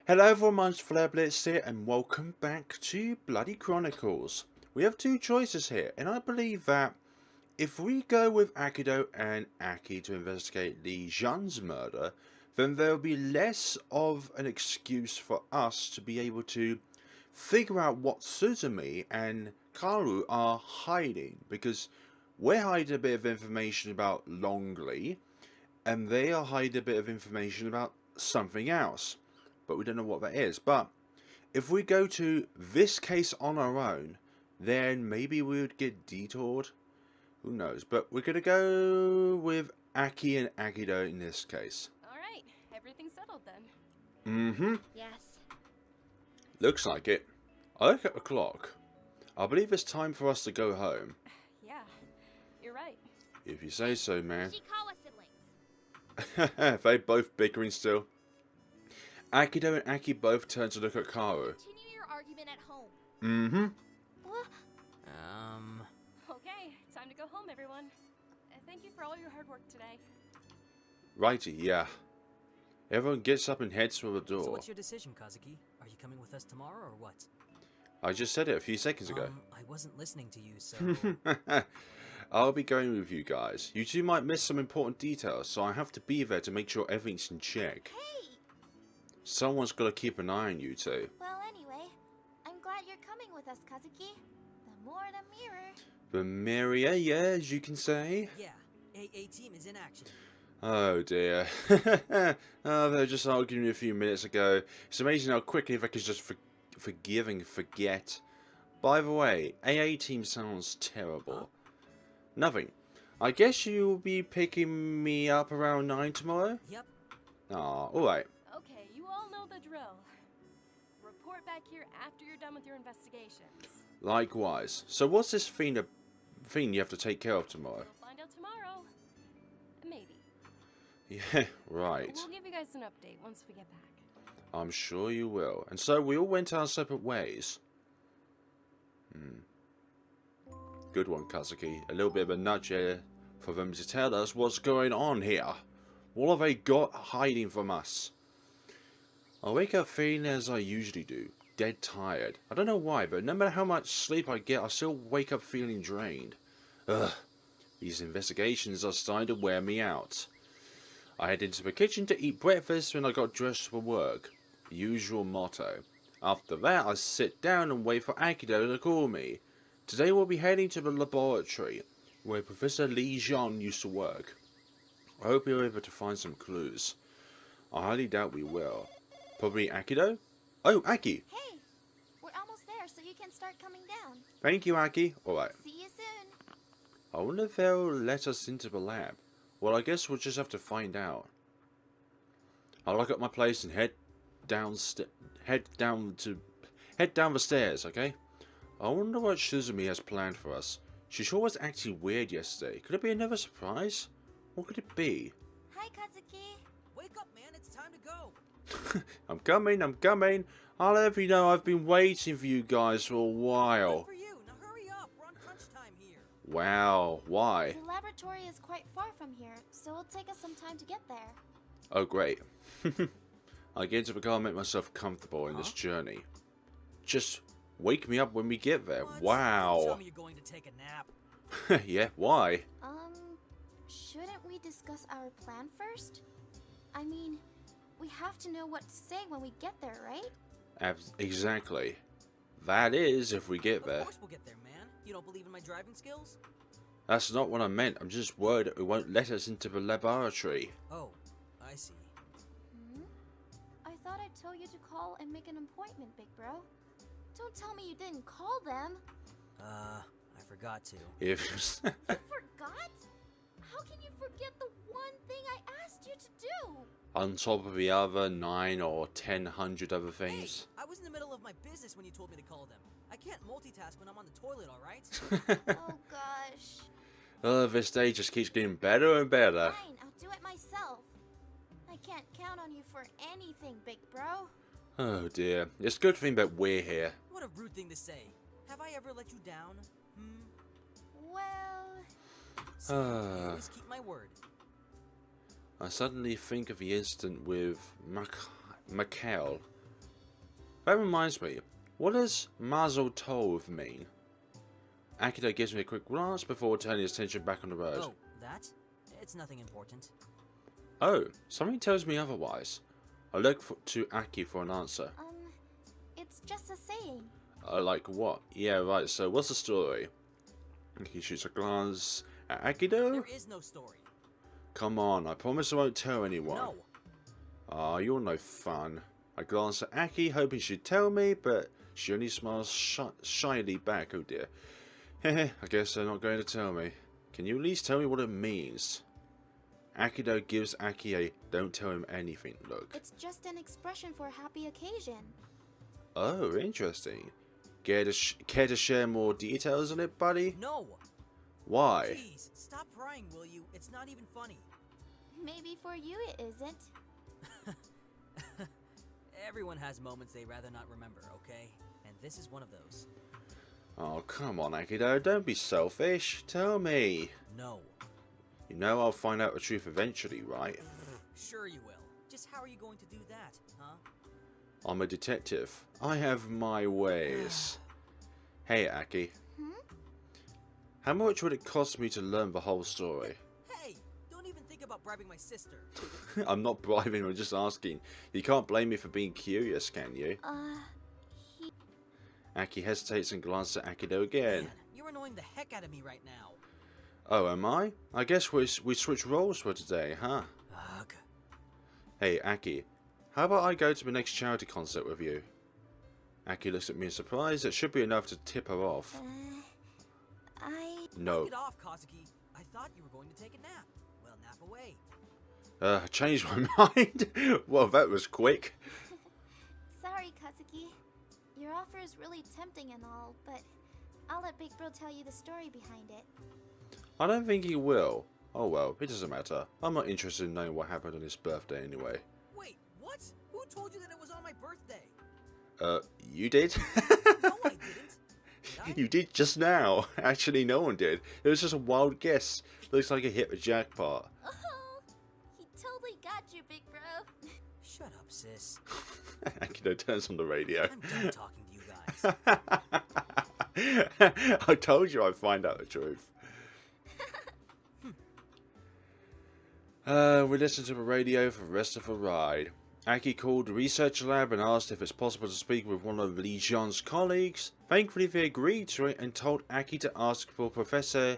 Hello everyone, mine's FlareBlitzed here and welcome back to Bloody Chronicles. We have two choices here and I believe that if we go with Akito and Aki to investigate Lee Jun's murder, then there will be less of an excuse for us to be able to figure out what Suzumi and Kaoru are hiding, because we're hiding a bit of information about Longley and they are hiding a bit of information about something else, but we don't know what that is. But if we go to this case on our own, then maybe we would get detoured. Who knows? But we're going to go with Aki and Akito in this case. Alright, everything's settled then. Mm-hmm. Yes. Looks like it. I look at the clock. I believe it's time for us to go home. Yeah, you're right. If you say so, man. Ishikawa siblings. They both bickering still. Akito and Aki both turn to look at Kaoru. Continue your argument at home. Mm-hmm. What? Okay, time to go home, everyone. Thank you for all your hard work today. Righty, yeah. Everyone gets up and heads for the door. So what's your decision, Kazuki? Are you coming with us tomorrow or what? I just said it a few seconds ago. I wasn't listening to you, so... I'll be going with you guys. You two might miss some important details, so I have to be there to make sure everything's in check. Hey! Someone's got to keep an eye on you two. Well, anyway, I'm glad you're coming with us, Kazuki. The more the merrier. The merrier, yeah, as you can say. Yeah, AA team is in action. Oh dear. Oh, they were just arguing a few minutes ago. It's amazing how quickly they could just forgive and forget. By the way, AA team sounds terrible. Nothing. I guess you'll be picking me up around 9 tomorrow? Yep. Ah, alright. Okay, you all know the drill. Report back here after you're done with your investigations. Likewise. So what's this thing you have to take care of tomorrow? We'll find out tomorrow. Maybe. Yeah, right. We'll give you guys an update once we get back. I'm sure you will. And so we all went our separate ways. Good one, Kazuki. A little bit of a nudge here for them to tell us what's going on here. What have they got hiding from us? I wake up feeling as I usually do. Dead tired. I don't know why, but no matter how much sleep I get, I still wake up feeling drained. Ugh. These investigations are starting to wear me out. I head into the kitchen to eat breakfast when I got dressed for work. The usual motto. After that, I sit down and wait for Akito to call me. Today we'll be heading to the laboratory, where Professor Lee Jun used to work. I hope we're able to find some clues. I highly doubt we will. Probably Akito? Oh, Aki! Hey! We're almost there, so you can start coming down. Thank you, Aki. Alright. See you soon. I wonder if they'll let us into the lab. Well, I guess we'll just have to find out. I'll lock up my place and head down the stairs, okay? I wonder what Suzumi has planned for us. She sure was acting weird yesterday. Could it be another surprise? What could it be? Hi, Kazuki. Wake up, man, it's time to go. I'm coming. I'll let you know I've been waiting for you guys for a Wait while. for you. Now hurry up. We're on crunch time here. Wow, why? The laboratory is quite far from here, so it'll take us some time to get there. Oh, great. I get into the car and make myself comfortable in this journey. Just wake me up when we get there. What? Wow. Tell me you're going to take a nap. Yeah, why? Shouldn't we discuss our plan first? I mean, we have to know what to say when we get there, right? Exactly. That is, if we get Of there. course we'll get there, man. You don't believe in my driving skills? That's not what I meant. I'm just worried it won't let us into the laboratory. Oh, I see. I thought I told you to call and make an appointment, big bro. Don't tell me you didn't call them. I forgot to. If You forgot? How can you forget the one thing I asked you to do? on top of the other 9 or 10 other things. Hey, I was in the middle of my business when you told me to call them. I can't multitask when I'm on the toilet, alright? Oh gosh. This day just keeps getting better and better. Fine, I'll do it myself. I can't count on you for anything, big bro. Oh dear. It's a good thing that we're here. What a rude thing to say. Have I ever let you down? Well... See, I always keep my word. I suddenly think of the incident with Mikhail. That reminds me, what does Mazel Tov mean? Akito gives me a quick glance before turning his attention back on the road. Oh, that? It's nothing important. Oh, something tells me otherwise. I look to Aki for an answer. It's just a saying. Like what? Yeah, right, so what's the story? He shoots a glance at Akido. There is no story. Come on, I promise I won't tell anyone. No. Ah, you're no fun. I glance at Aki, hoping she'd tell me, but she only smiles shyly back. Oh dear. Heh, I guess they're not going to tell me. Can you at least tell me what it means? Akido gives Aki a don't tell him anything look. It's just an expression for a happy occasion. Oh, interesting. Care to share more details on it, buddy? No. Why? Please, stop crying, will you? It's not even funny. Maybe for you it isn't. Everyone has moments they rather not remember, okay? And this is one of those. Oh, come on, Akido, don't be selfish. Tell me. No. You know I'll find out the truth eventually, right? Sure you will. Just how are you going to do that, huh? I'm a detective. I have my ways. Hey, Aki. How much would it cost me to learn the whole story? Hey, don't even think about bribing my sister. I'm not bribing, I'm just asking. You can't blame me for being curious, can you? Aki hesitates and glances at Akido again. Man, you're annoying the heck out of me right now. Oh, am I? I guess we switch roles for today, huh? Ugh. Hey, Aki. How about I go to the next charity concert with you? Aki looks at me in surprise. That should be enough to tip her off. No. Get off, Kazuki. I thought you were going to take a nap. Well, nap away. I changed my mind. Well, that was quick. Sorry, Kazuki. Your offer is really tempting and all, but I'll let Big Bro tell you the story behind it. I don't think he will. Oh well, it doesn't matter. I'm not interested in knowing what happened on his birthday anyway. Wait, what? Who told you that it was on my birthday? You did? No, I didn't. Did I? You did just now. Actually, no one did. It was just a wild guess. Looks like he hit the jackpot. Oh, he totally got you, Big Bro. Shut up, sis. Akito turns on the radio. I'm done talking to you guys. I told you I'd find out the truth. We listened to the radio for the rest of the ride. Aki called the research lab and asked if it's possible to speak with one of Li Jian's colleagues. Thankfully, they agreed to it and told Aki to ask for Professor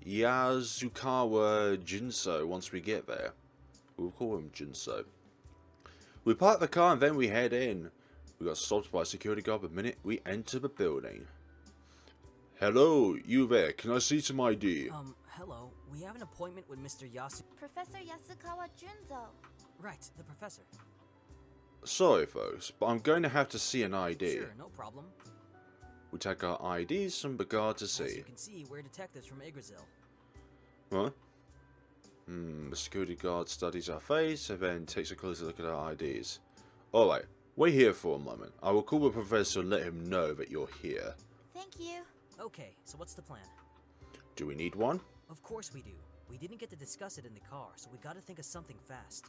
Yasukawa Junso once we get there. We'll call him Junso. We park the car and then we head in. We got stopped by a security guard the minute we enter the building. Hello, you there. Can I see some ID? Hello. We have an appointment with Mr. Professor Yasukawa Junzo. Right, the professor. Sorry, folks, but I'm going to have to see an ID. Sure, no problem. We take our IDs from the guard to As see. you can see, we're detectives from Igrasil. What? The security guard studies our face and then takes a closer look at our IDs. Alright, wait here for a moment. I will call the professor and let him know that you're here. Thank you. Okay, so what's the plan? Do we need one? Of course we do. We didn't get to discuss it in the car, so we gotta think of something fast.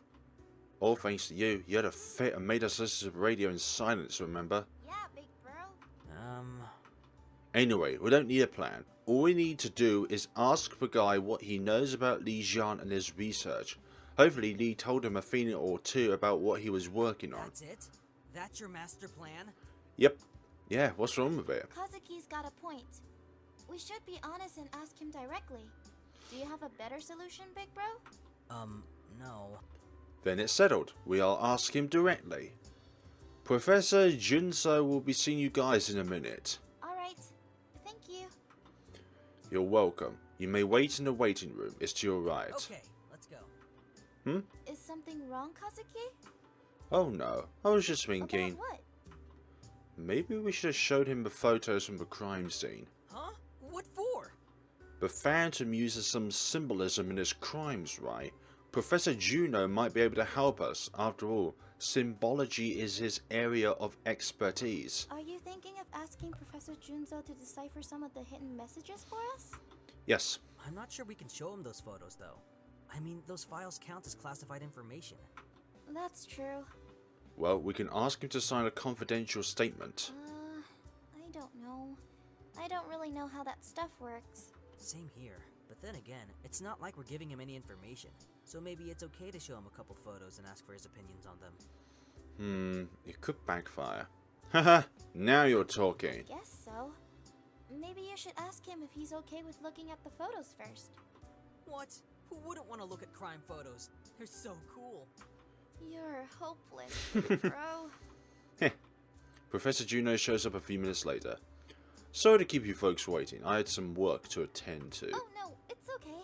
All thanks to you. You had a fit and made us listen to the radio in silence, remember? Yeah, Big Bro. Anyway, we don't need a plan. All we need to do is ask the guy what he knows about Li Jian and his research. Hopefully Li told him a thing or two about what he was working on. That's it? That's your master plan? Yep. Yeah, what's wrong with it? Kazuki's got a point. We should be honest and ask him directly. Do you have a better solution, Big Bro? No. Then it's settled. We'll ask him directly. Professor Junso will be seeing you guys in a minute. Alright. Thank you. You're welcome. You may wait in the waiting room. It's to your right. Okay, let's go. Is something wrong, Kazuki? Oh no. I was just thinking. About what? Maybe we should have showed him the photos from the crime scene. Huh? What for? The Phantom uses some symbolism in his crimes, right? Professor Juno might be able to help us. After all, symbology is his area of expertise. Are you thinking of asking Professor Junzo to decipher some of the hidden messages for us? Yes. I'm not sure we can show him those photos, though. I mean, those files count as classified information. That's true. Well, we can ask him to sign a confidential statement. I don't know. I don't really know how that stuff works. Same here. But then again, it's not like we're giving him any information. So maybe it's okay to show him a couple photos and ask for his opinions on them. It could backfire. Haha, now you're talking. Guess so. Maybe you should ask him if he's okay with looking at the photos first. What? Who wouldn't want to look at crime photos? They're so cool. You're hopeless, bro. Professor Juno shows up a few minutes later. Sorry to keep you folks waiting. I had some work to attend to. Oh no, it's okay.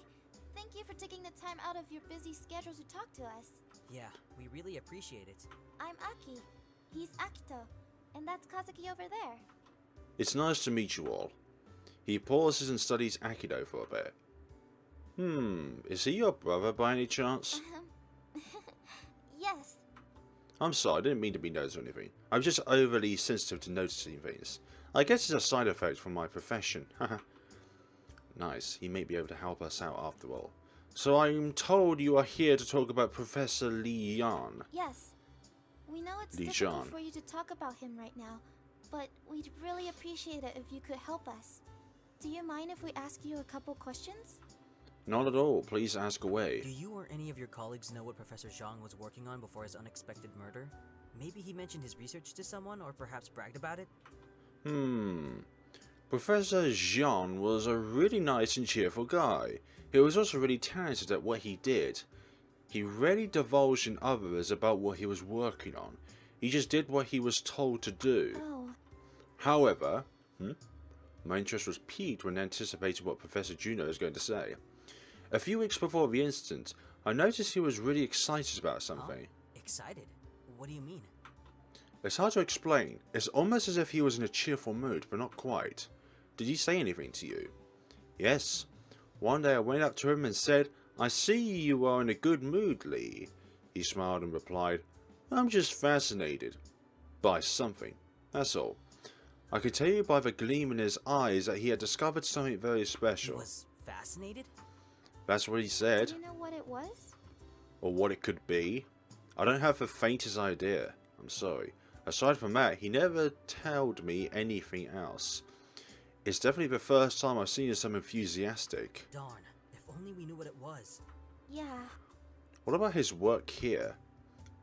Thank you for taking the time out of your busy schedule to talk to us. Yeah, we really appreciate it. I'm Aki. He's Akito. And that's Kazuki over there. It's nice to meet you all. He pauses and studies Akito for a bit. Is he your brother by any chance? Yes. I'm sorry, I didn't mean to be nosy or anything. I'm just overly sensitive to noticing things. I guess it's a side effect from my profession. Nice, he may be able to help us out after all. So I'm told you are here to talk about Professor Li Yan. Yes. We know it's Li difficult Yan. for you to talk about him right now, but we'd really appreciate it if you could help us. Do you mind if we ask you a couple questions? Not at all, please ask away. Do you or any of your colleagues know what Professor Zhang was working on before his unexpected murder? Maybe he mentioned his research to someone or perhaps bragged about it? Professor Zhang was a really nice and cheerful guy. He was also really talented at what he did. He rarely divulged in others about what he was working on. He just did what he was told to do. Oh. However, my interest was piqued when anticipating what Professor Juno was going to say. A few weeks before the incident, I noticed he was really excited about something. Excited? What do you mean? It's hard to explain. It's almost as if he was in a cheerful mood, but not quite. Did he say anything to you? Yes. One day I went up to him and said, "I see you are in a good mood, Lee." He smiled and replied, "I'm just fascinated by something, that's all." I could tell you by the gleam in his eyes that he had discovered something very He special. was fascinated? That's what he said. Do you know what it was? Or what it could be. I don't have the faintest idea. I'm sorry. Aside from that, he never told me anything else. It's definitely the first time I've seen him so enthusiastic. Darn, if only we knew what it was. Yeah. What about his work here?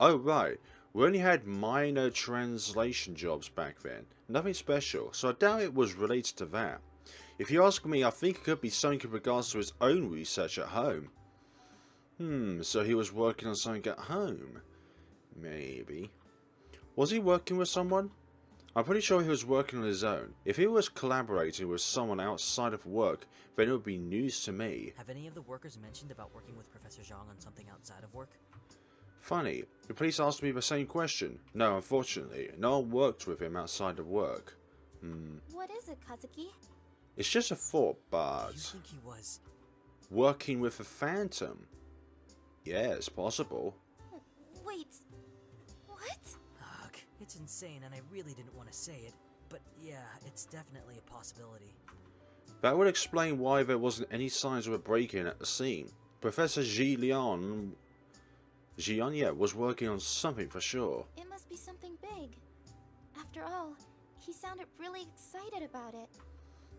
Oh right, we only had minor translation jobs back then. Nothing special, so I doubt it was related to that. If you ask me, I think it could be something in regards to his own research at home. So he was working on something at home? Maybe. Was he working with someone? I'm pretty sure he was working on his own. If he was collaborating with someone outside of work, then it would be news to me. Have any of the workers mentioned about working with Professor Zhang on something outside of work? Funny, the police asked me the same question. No, unfortunately, no one worked with him outside of work. What is it, Kazuki? It's just a thought, Do but... you think he was... working with a phantom? Yeah, it's possible. Wait. What? Ugh, it's insane and I really didn't want to say it. But yeah, it's definitely a possibility. That would explain why there wasn't any signs of a break-in at the scene. Professor Jian, was working on something for sure. It must be something big. After all, he sounded really excited about it.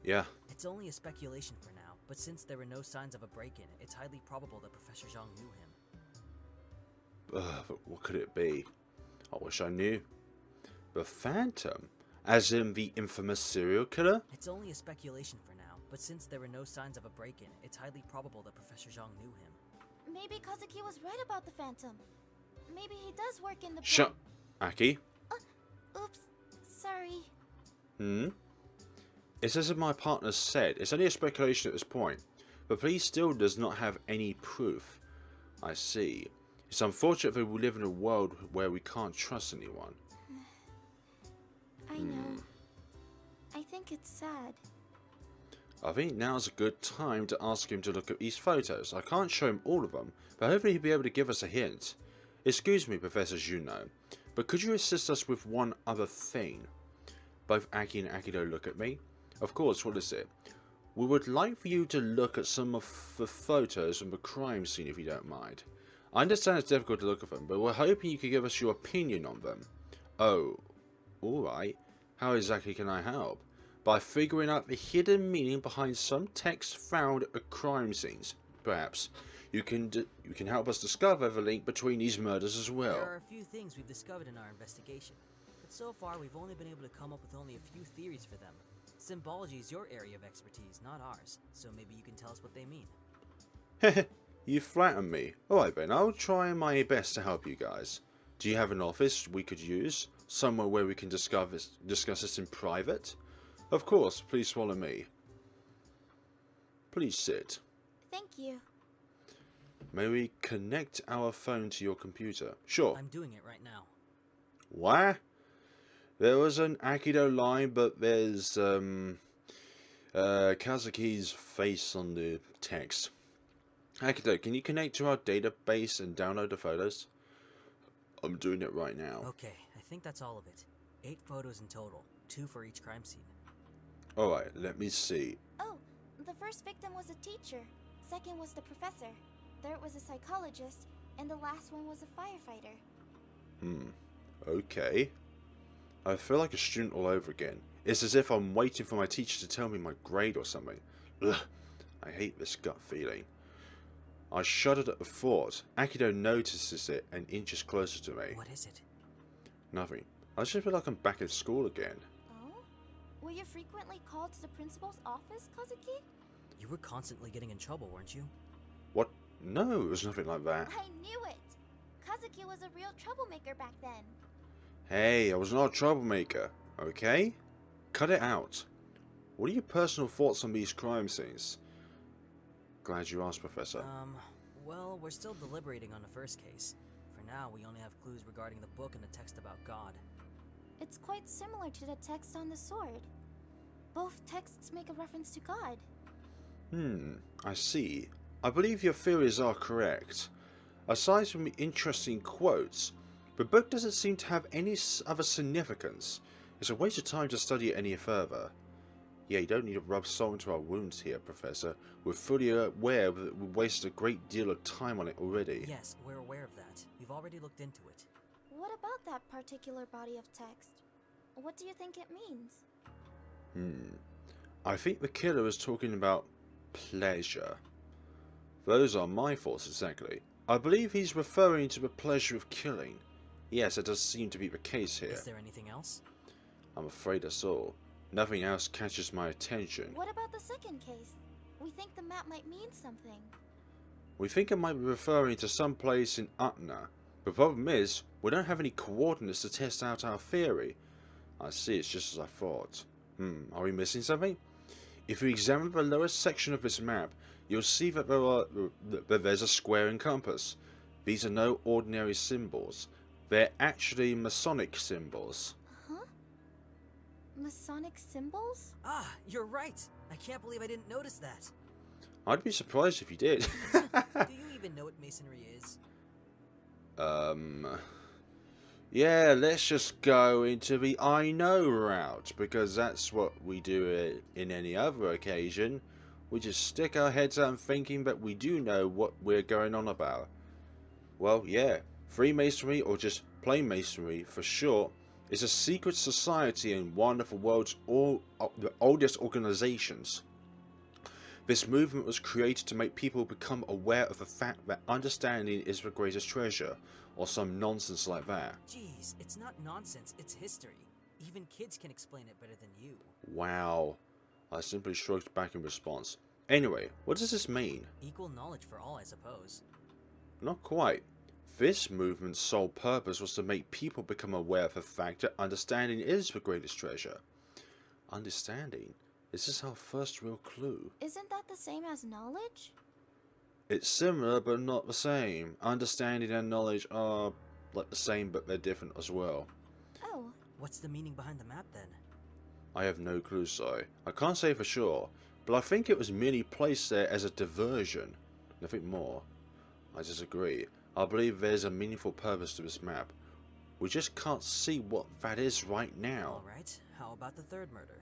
Yeah, It's only a speculation for now, but since there were no signs of a break-in, it's highly probable that Professor Zhang knew him. but what could it be? I wish I knew. The Phantom? As in the infamous serial killer? It's only a speculation for now, but since there were no signs of a break-in, it's highly probable that Professor Zhang knew him. Maybe Kazuki was right about the Phantom. Maybe he does work in the... Shut... Aki? Oops. Sorry. It's as if my partner said, it's only a speculation at this point. The police still does not have any proof. I see. It's unfortunate that we live in a world where we can't trust anyone. I know. I think it's sad. I think now's a good time to ask him to look at these photos. I can't show him all of them, but hopefully he'll be able to give us a hint. Excuse me, Professor Juno, but could you assist us with one other thing? Both Aki and Akito look at me. Of course, what is it? We would like for you to look at some of the photos from the crime scene if you don't mind. I understand it's difficult to look at them, but we're hoping you could give us your opinion on them. Oh, alright. How exactly can I help? By figuring out the hidden meaning behind some text found at crime scenes. Perhaps you can help us discover the link between these murders as well. There are a few things we've discovered in our investigation, but so far we've only been able to come up with only a few theories for them. Symbology is your area of expertise, not ours, so maybe you can tell us what they mean. Heh, you flatter me. Alright then, I'll try my best to help you guys. Do you have an office we could use? Somewhere where we can discuss this in private? Of course, please follow me. Please sit. Thank you. May we connect our phone to your computer? Sure. I'm doing it right now. What? There was an Akito line, but there's Kazuki's face on the text. Akito, can you connect to our database and download the photos? I'm doing it right now. Okay, I think that's all of it. 8 photos in total, 2 for each crime scene. Alright, let me see. Oh, the first victim was a teacher. Second was the professor. Third was a psychologist. And the last one was a firefighter. Okay. I feel like a student all over again. It's as if I'm waiting for my teacher to tell me my grade or something. Ugh, I hate this gut feeling. I shuddered at the thought. Akito notices it and inches closer to me. What is it? Nothing. I just feel like I'm back at school again. Oh? Were you frequently called to the principal's office, Kazuki? You were constantly getting in trouble, weren't you? What? No, it was nothing like that. I knew it! Kazuki was a real troublemaker back then. Hey, I was not a troublemaker, okay? Cut it out. What are your personal thoughts on these crime scenes? Glad you asked, Professor. Well, we're still deliberating on the first case. For now, we only have clues regarding the book and the text about God. It's quite similar to the text on the sword. Both texts make a reference to God. I see. I believe your theories are correct. Aside from the interesting quotes, the book doesn't seem to have any other significance. It's a waste of time to study it any further. Yeah, you don't need to rub salt into our wounds here, Professor. We're fully aware that we wasted a great deal of time on it already. Yes, we're aware of that. We've already looked into it. What about that particular body of text? What do you think it means? I think the killer is talking about pleasure. Those are my thoughts exactly. I believe he's referring to the pleasure of killing. Yes, it does seem to be the case here. Is there anything else? I'm afraid that's all. Nothing else catches my attention. What about the second case? We think the map might mean something. We think it might be referring to some place in Utna. The problem is, we don't have any coordinates to test out our theory. I see, it's just as I thought. Are we missing something? If you examine the lowest section of this map, you'll see that there's a square and compass. These are no ordinary symbols. They're actually Masonic symbols. Huh? Masonic symbols? Ah, you're right! I can't believe I didn't notice that. I'd be surprised if you did. Do you even know what masonry is? Yeah, let's just go into the I know route, because that's what we do in any other occasion. We just stick our heads out and thinking that we do know what we're going on about. Well, yeah, Freemasonry, or just plain Masonry for short, is a secret society and one of the world's the oldest organizations. This movement was created to make people become aware of the fact that understanding is the greatest treasure, or some nonsense like that. Jeez, it's not nonsense, it's history. Even kids can explain it better than you. Wow. I simply shrugged back in response. Anyway, what does this mean? Equal knowledge for all, I suppose. Not quite. This movement's sole purpose was to make people become aware of the fact that understanding is the greatest treasure. Understanding? Is this our first real clue? Isn't that the same as knowledge? It's similar, but not the same. Understanding and knowledge are like the same, but they're different as well. Oh. What's the meaning behind the map, then? I have no clue, sorry. I can't say for sure, but I think it was merely placed there as a diversion. Nothing more. I disagree. I believe there's a meaningful purpose to this map. We just can't see what that is right now. Alright, how about the third murder?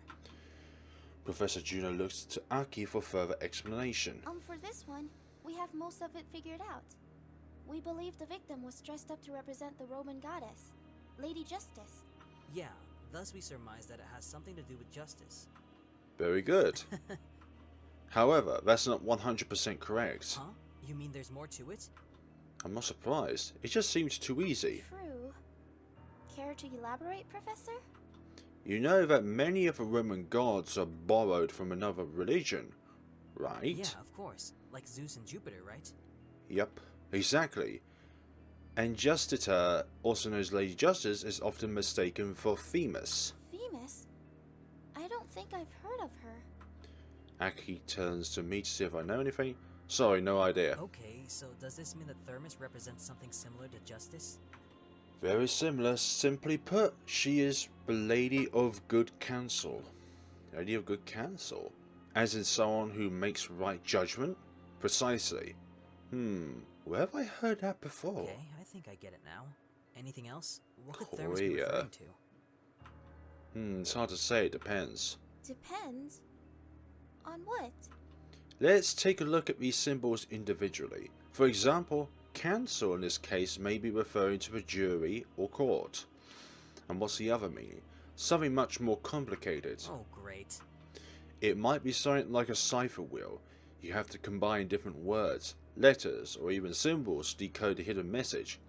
Professor Juno looks to Aki for further explanation. For this one, we have most of it figured out. We believe the victim was dressed up to represent the Roman goddess, Lady Justice. Yeah, thus we surmise that it has something to do with justice. Very good. However, that's not 100% correct. Huh? You mean there's more to it? I'm not surprised. It just seems too easy. True. Care to elaborate, Professor? You know that many of the Roman gods are borrowed from another religion, right? Yeah, of course. Like Zeus and Jupiter, right? Yep, exactly. And Justita, also known as Lady Justice, is often mistaken for Themis. Themis? I don't think I've heard of her. Aki turns to me to see if I know anything. Sorry, no idea. Okay, so does this mean that Thermus represents something similar to justice? Very similar. Simply put, she is the Lady of Good Counsel. Lady of Good Counsel? As in someone who makes right judgment? Precisely. Where have I heard that before? Okay, I think I get it now. Anything else? What could Thermus be Koya. referring to? It's hard to say, it depends. Depends. On what? Let's take a look at these symbols individually. For example, counsel in this case may be referring to a jury or court. And what's the other meaning? Something much more complicated. Oh, great. It might be something like a cipher wheel. You have to combine different words, letters, or even symbols to decode a hidden message.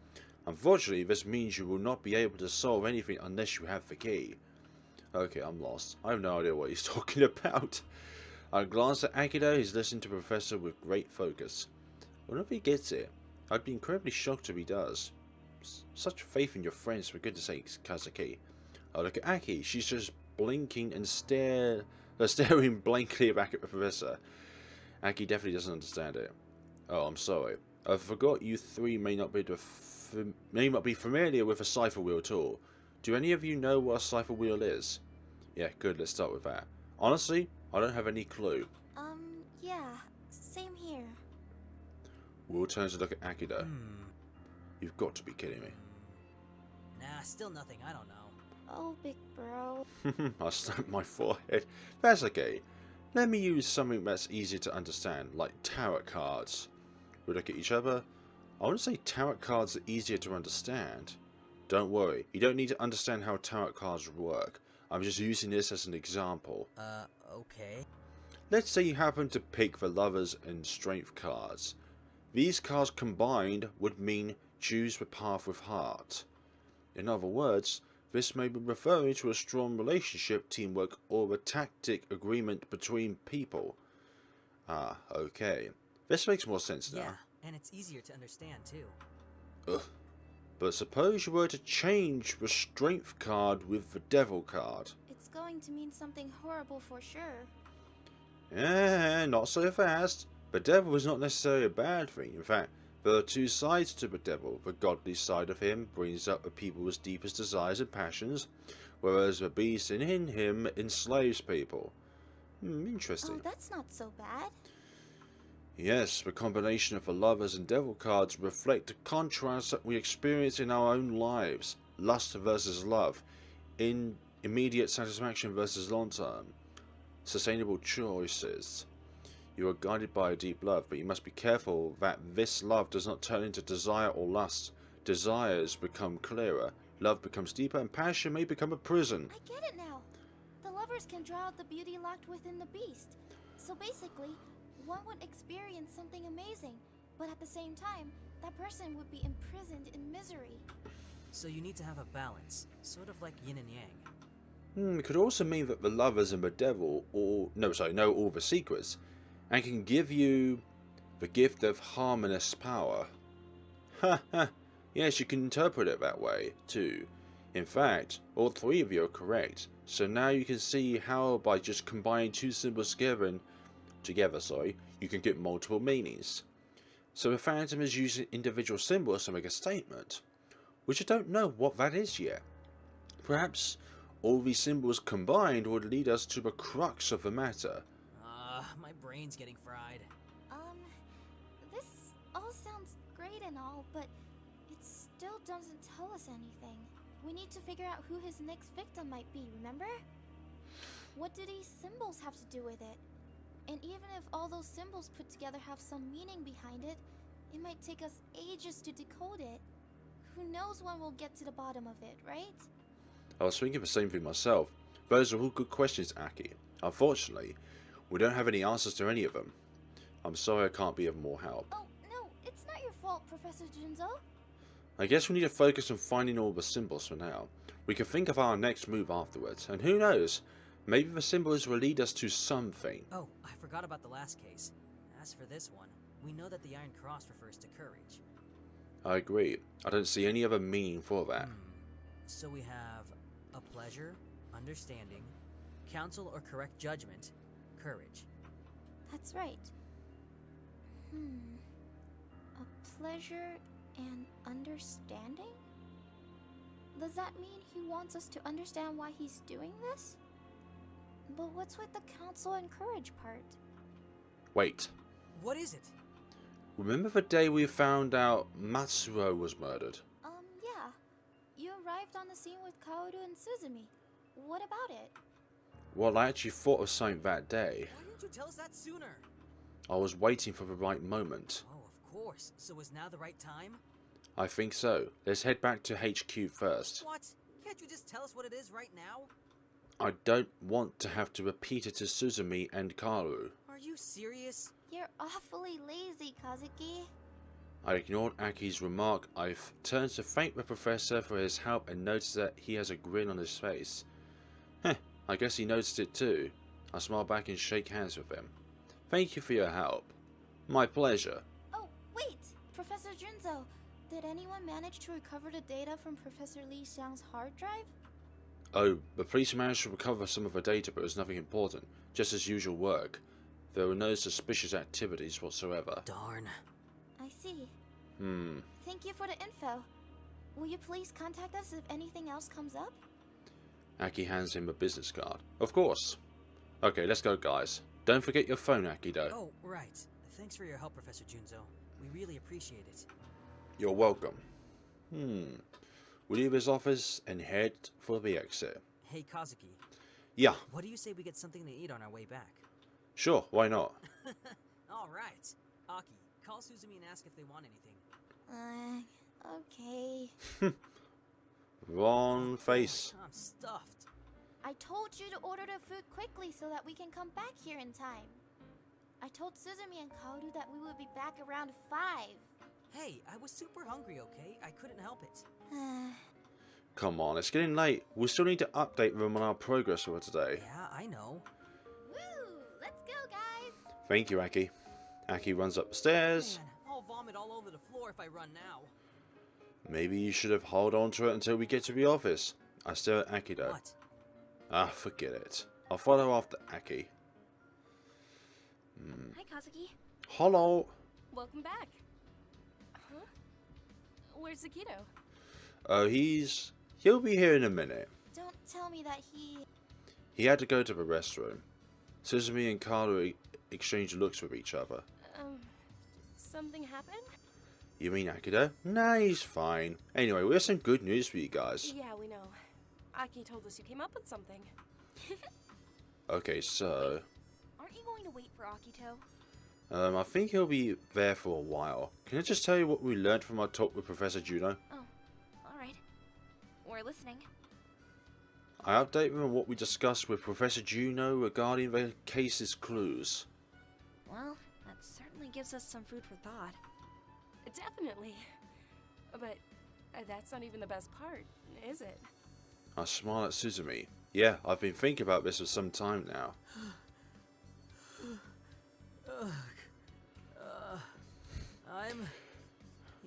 Unfortunately, this means you will not be able to solve anything unless you have the key. Okay, I'm lost. I have no idea what he's talking about. I glance at Akito, who's listening to the Professor with great focus. I wonder if he gets it. I'd be incredibly shocked if he does. Such faith in your friends, for goodness sakes, Kazuki. I look at Aki. She's just blinking and staring blankly back at the Professor. Aki definitely doesn't understand it. Oh, I'm sorry. I forgot you three may not be familiar with a cipher wheel at all. Do any of you know what a cipher wheel is? Yeah, good. Let's start with that. Honestly, I don't have any clue. Yeah, same here. Will turns to look at Akito. You've got to be kidding me. Nah, still nothing. I don't know. Oh, big bro. I slapped my forehead. That's okay. Let me use something that's easier to understand, like tarot cards. We look at each other. I want to say tarot cards are easier to understand. Don't worry, you don't need to understand how tarot cards work. I'm just using this as an example. Okay. Let's say you happen to pick the Lovers and Strength cards. These cards combined would mean choose the path with heart. In other words, this may be referring to a strong relationship, teamwork, or a tactic agreement between people. Ah, okay. This makes more sense now. Yeah, and it's easier to understand too. Ugh. But suppose you were to change the Strength card with the Devil card. It's going to mean something horrible for sure. Not so fast. The Devil is not necessarily a bad thing. In fact, there are two sides to the Devil. The godly side of him brings up the people's deepest desires and passions, whereas the beast in him enslaves people. Interesting. Oh, that's not so bad. Yes, the combination of the Lovers and Devil cards reflect the contrast that we experience in our own lives. Lust versus love. Immediate satisfaction versus long-term. Sustainable choices. You are guided by a deep love, but you must be careful that this love does not turn into desire or lust. Desires become clearer, love becomes deeper, and passion may become a prison. I get it now. The lovers can draw out the beauty locked within the beast. So basically, one would experience something amazing, but at the same time, that person would be imprisoned in misery. So you need to have a balance, sort of like yin and yang. It could also mean that the Lovers and the Devil know all the secrets, and can give you the gift of harmonious power. Ha ha, yes, you can interpret it that way, too. In fact, all three of you are correct, so now you can see how by just combining two symbols together, you can get multiple meanings. So the Phantom is using individual symbols to make a statement, which I don't know what that is yet. Perhaps all these symbols combined would lead us to the crux of the matter. My brain's getting fried. This all sounds great and all, but it still doesn't tell us anything. We need to figure out who his next victim might be, remember? What do these symbols have to do with it? And even if all those symbols put together have some meaning behind it, It might take us ages to decode it. Who knows when we'll get to the bottom of it, right? I was thinking the same thing myself. Those are all good questions, Aki. Unfortunately, we don't have any answers to any of them. I'm sorry I can't be of more help. Oh, no, it's not your fault, Professor Junzo. I guess we need to focus on finding all the symbols for now. We can think of our next move afterwards, and who knows, maybe the symbols will lead us to something. Oh, I forgot about the last case. As for this one, we know that the Iron Cross refers to courage. I agree. I don't see any other meaning for that. So we have a pleasure, understanding, counsel or correct judgment, courage. That's right. A pleasure and understanding? Does that mean he wants us to understand why he's doing this? But what's with the counsel and courage part? Wait. What is it? Remember the day we found out Matsuo was murdered? Yeah. You arrived on the scene with Kaoru and Suzumi. What about it? Well, I actually thought of something that day. Why didn't you tell us that sooner? I was waiting for the right moment. Oh, of course. So is now the right time? I think so. Let's head back to HQ first. What? Can't you just tell us what it is right now? I don't want to have to repeat it to Suzumi and Kaoru. Are you serious? You're awfully lazy, Kazuki. I ignored Aki's remark. I've turned to thank the professor for his help and noticed that he has a grin on his face. Heh, I guess he noticed it too. I smile back and shake hands with him. Thank you for your help. My pleasure. Oh, wait! Professor Junzo, did anyone manage to recover the data from Professor Li Xiang's hard drive? Oh, the police managed to recover some of the data, but it was nothing important. Just as usual work. There were no suspicious activities whatsoever. Darn. I see. Thank you for the info. Will you please contact us if anything else comes up? Aki hands him a business card. Of course. Okay, let's go, guys. Don't forget your phone, Akito. Oh, right. Thanks for your help, Professor Junzo. We really appreciate it. You're welcome. We leave his office and head for the exit. Hey, Kazuki. Yeah, What do you say we get something to eat on our way back? sure, why not? All right. Aki, call Suzumi and ask if they want anything. Okay. Wrong face. I'm stuffed. I told you to order the food quickly so that we can come back here in time. I told Suzumi and Kaoru that we would be back around 5. Hey, I was super hungry, okay? I couldn't help it. Come on, it's getting late. We still need to update them on our progress for today. Yeah, I know. Woo! Let's go, guys! Thank you, Aki. Aki runs up the stairs. Man, I'll vomit all over the floor if I run now. Maybe you should have held on to it until we get to the office. I stare at Aki though. What? Ah, forget it. I'll follow after Aki. Hi, Kazuki. Hello. Welcome back. Huh? Where's Akito? Oh, he'll be here in a minute. Don't tell me that He had to go to the restroom. Suzumi and Kaoru exchanged looks with each other. Something happened? You mean Akito? Nah, he's fine. Anyway, we have some good news for you guys. Yeah, we know. Aki told us you came up with something. Okay, so Aren't you going to wait for Akito? I think he'll be there for a while. Can I just tell you what we learned from our talk with Professor Juno? Oh, alright. We're listening. I update them on what we discussed with Professor Juno regarding the case's clues. Well, that certainly gives us some food for thought. Definitely. But that's not even the best part, is it? I smile at Suzumi. Yeah, I've been thinking about this for some time now. I'm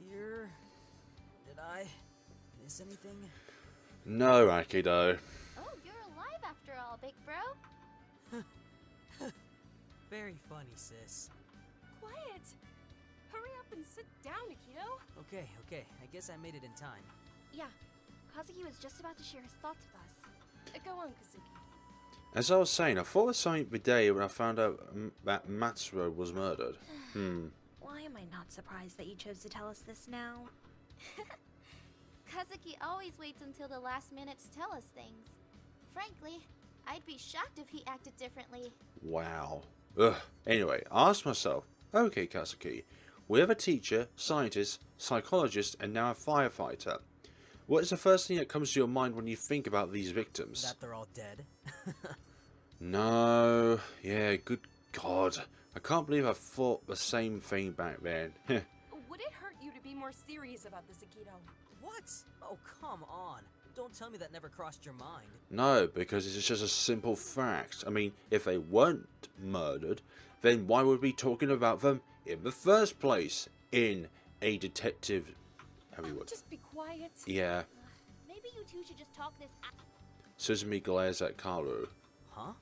here. Did I miss anything? No, Akito. Oh, you're alive after all, big bro. Very funny, sis. Quiet! Hurry up and sit down, Akito! Okay, I guess I made it in time. Yeah, Kazuki was just about to share his thoughts with us. Go on, Kazuki. As I was saying, I thought of something the day when I found out that Matsuo was murdered. Why am I not surprised that you chose to tell us this now? Kazuki always waits until the last minute to tell us things. Frankly, I'd be shocked if he acted differently. Wow. Ugh. Anyway, I asked myself, okay, Kazuki, we have a teacher, scientist, psychologist, and now a firefighter. What is the first thing that comes to your mind when you think about these victims? That they're all dead? No. Yeah, good God. I can't believe I thought the same thing back then. Would it hurt you to be more serious about this, Akito? What? Oh, come on. Don't tell me that never crossed your mind. No, because it's just a simple fact. I mean, if they weren't murdered, then why would we be talking about them in the first place in a detective... Just be quiet. Yeah. Maybe you two should just talk this out. Suzumi glares at Kaoru. Huh?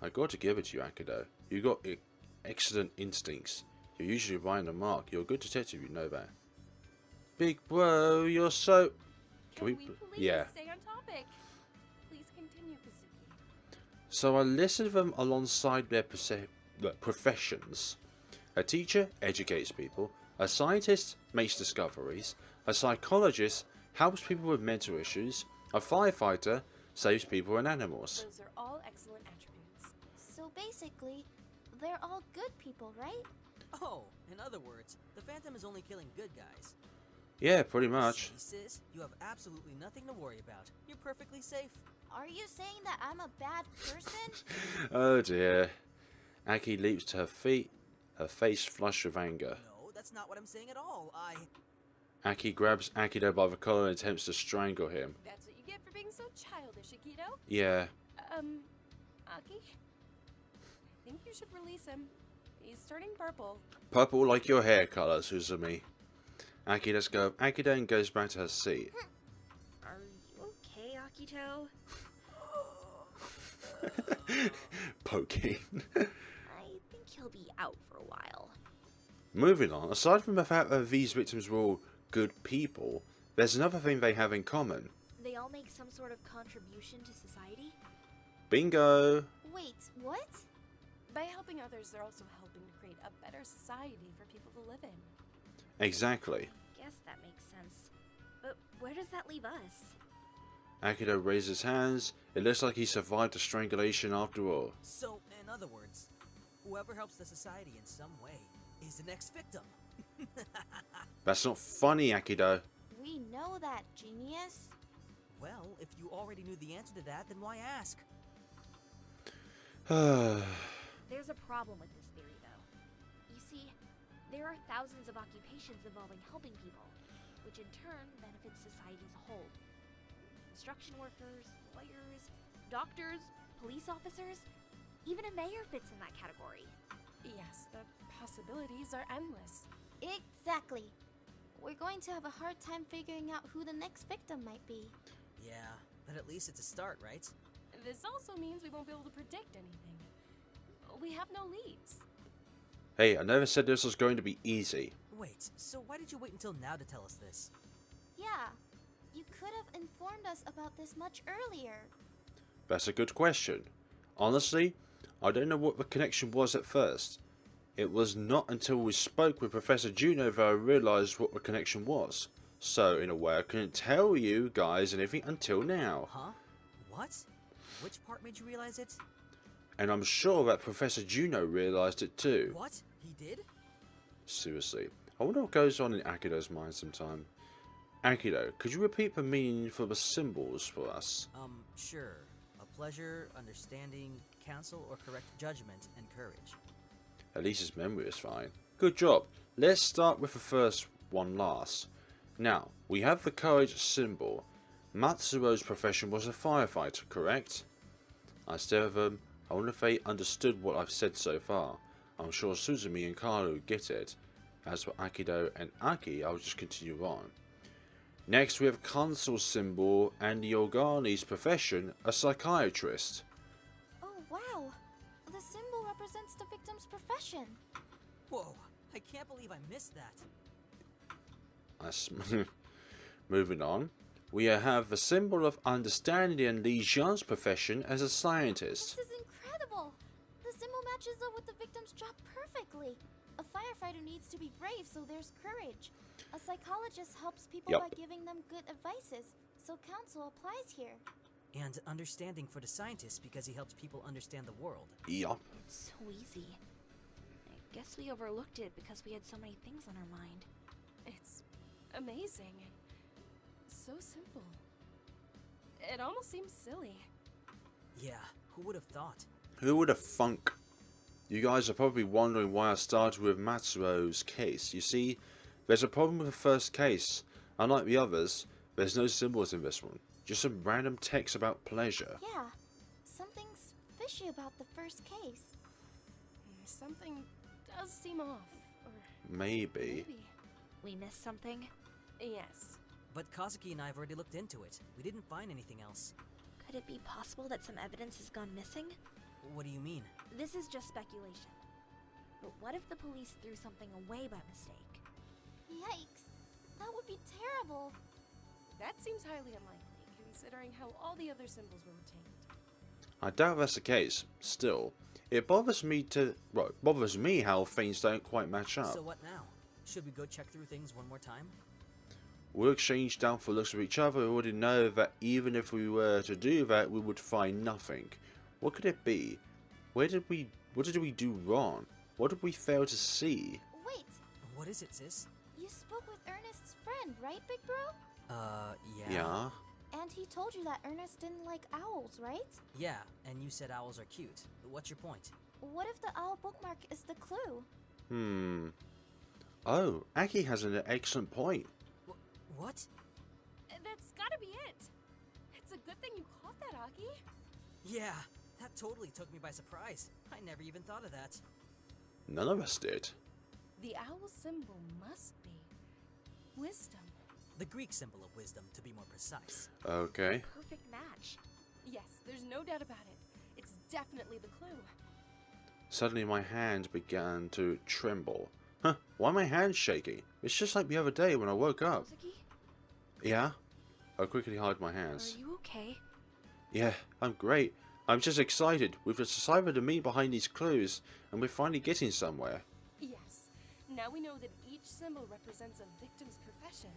I got to give it to you, Akito. You got excellent instincts. You're usually right on the mark. You're a good detective, you know that. Big bro, you're so... Can we please Yeah. stay on topic? Please continue, Kazuki. So I listed them alongside their professions. A teacher educates people. A scientist makes discoveries. A psychologist helps people with mental issues. A firefighter saves people and animals. Those are all excellent attributes. So basically, they're all good people, right? Oh, in other words, the Phantom is only killing good guys. Yeah, pretty much. See, sis, you have absolutely nothing to worry about. You're perfectly safe. Are you saying that I'm a bad person? Oh dear. Aki leaps to her feet, her face flushed with anger. No, that's not what I'm saying at all. Aki grabs Akito by the collar and attempts to strangle him. That's what you get for being so childish, Akito. Yeah. Aki? I think you should release him. He's turning purple. Purple like your hair colour, Suzumi. Aki lets go of Akito and goes back to her seat. Are you okay, Akito? Poking. I think he'll be out for a while. Moving on, aside from the fact that these victims were all good people, there's another thing they have in common. They all make some sort of contribution to society? Bingo! Wait, what? By helping others, they're also helping to create a better society for people to live in. Exactly. Guess that makes sense. But where does that leave us? Akito raises his hands. It looks like he survived the strangulation after all. So, in other words, whoever helps the society in some way is the next victim. That's not funny, Akito. We know that, genius. Well, if you already knew the answer to that, then why ask? There's a problem with this theory, though. You see, there are thousands of occupations involving helping people, which in turn benefits society as a whole. Construction workers, lawyers, doctors, police officers, even a mayor fits in that category. Yes, the possibilities are endless. Exactly. We're going to have a hard time figuring out who the next victim might be. Yeah, but at least it's a start, right? This also means we won't be able to predict anything. We have no leads. Hey, I never said this was going to be easy. Wait, so why did you wait until now to tell us this? Yeah, you could have informed us about this much earlier. That's a good question. Honestly, I don't know what the connection was at first. It was not until we spoke with Professor Juno that I realised what the connection was. So, in a way, I couldn't tell you guys anything until now. Huh? What? Which part made you realize it? And I'm sure that Professor Juno realised it too. What? He did? Seriously. I wonder what goes on in Akito's mind sometime. Akito, could you repeat the meaning for the symbols for us? Sure. A pleasure, understanding, counsel, or correct judgment, and courage. At least his memory is fine. Good job. Let's start with the first one last. Now, we have the courage symbol. Matsuo's profession was a firefighter, correct? I stare at them. I wonder if they understood what I've said so far. I'm sure Suzumi and Kaoru get it. As for Akito and Aki, I'll just continue on. Next, we have counsel symbol and the Organi's profession, a psychiatrist. Oh, wow. The symbol represents the victim's profession. Whoa, I can't believe I missed that. Moving on, we have the symbol of understanding and Li Jian's profession as a scientist. This is incredible. The symbol matches up with the victim's job perfectly. A firefighter needs to be brave, so there's courage. A psychologist helps people by giving them good advices, so counsel applies here. And understanding for the scientist because he helps people understand the world. Yup. It's so easy. Guess we overlooked it because we had so many things on our mind. It's amazing. So simple. It almost seems silly. Yeah, who would have thought? Who would have thunk? You guys are probably wondering why I started with Matsuo's case. You see, there's a problem with the first case. Unlike the others, there's no symbols in this one. Just some random text about pleasure. Yeah, something's fishy about the first case. Something does seem off. Or Maybe. We missed something? Yes. But Kazuki and I have already looked into it. We didn't find anything else. Could it be possible that some evidence has gone missing? What do you mean? This is just speculation. But what if the police threw something away by mistake? Yikes, that would be terrible. That seems highly unlikely, considering how all the other symbols were retained. I doubt that's the case. Still, it bothers me how things don't quite match up. So what now? Should we go check through things one more time? We'll exchange doubtful looks with each other. We already know that even if we were to do that, we would find nothing. What could it be? What did we do wrong? What did we fail to see? Wait, What is it, sis? you spoke with Ernest's friend, right, Big Bro? Yeah. Yeah? And he told you that Ernest didn't like owls, right? Yeah, and you said owls are cute. What's your point? What if the owl bookmark is the clue? Oh, Aki has an excellent point. What? That's gotta be it. It's a good thing you caught that, Aki. Yeah, that totally took me by surprise. I never even thought of that. None of us did. The owl symbol must be wisdom. The Greek symbol of wisdom, to be more precise. Okay. Perfect match. Yes, there's no doubt about it. It's definitely the clue. Suddenly my hand began to tremble. Huh, why are my hands shaking? It's just like the other day when I woke up. Kazuki, Yeah? I quickly hide my are hands. you okay? Yeah, I'm great. I'm just excited. We've decided to meet behind these clues, and we're finally getting somewhere. Yes. Now we know that each symbol represents a victim's profession.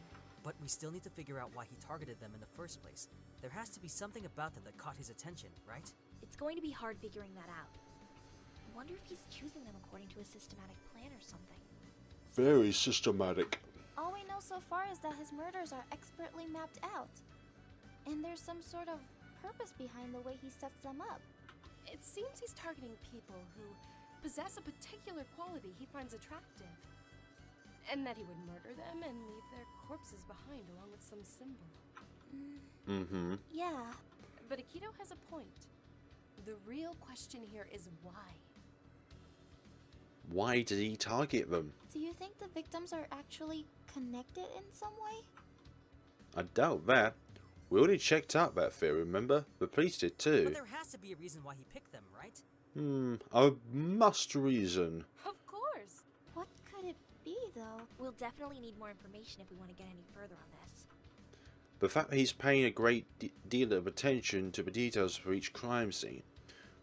But we still need to figure out why he targeted them in the first place. There has to be something about them that caught his attention, right? It's going to be hard figuring that out. I wonder if he's choosing them according to a systematic plan or something. Very systematic. All we know so far is that his murders are expertly mapped out. And there's some sort of purpose behind the way he sets them up. It seems he's targeting people who possess a particular quality he finds attractive. And that he would murder them and leave their corpses behind along with some symbol. Mm-hmm. Yeah. But Akito has a point. The real question here is why. Why did he target them? Do you think the victims are actually connected in some way? I doubt that. We already checked out that theory, remember? The police did too. But there has to be a reason why he picked them, right? A must reason. Of course. What could it be, though? We'll definitely need more information if we want to get any further on this. The fact that he's paying a great deal of attention to the details for each crime scene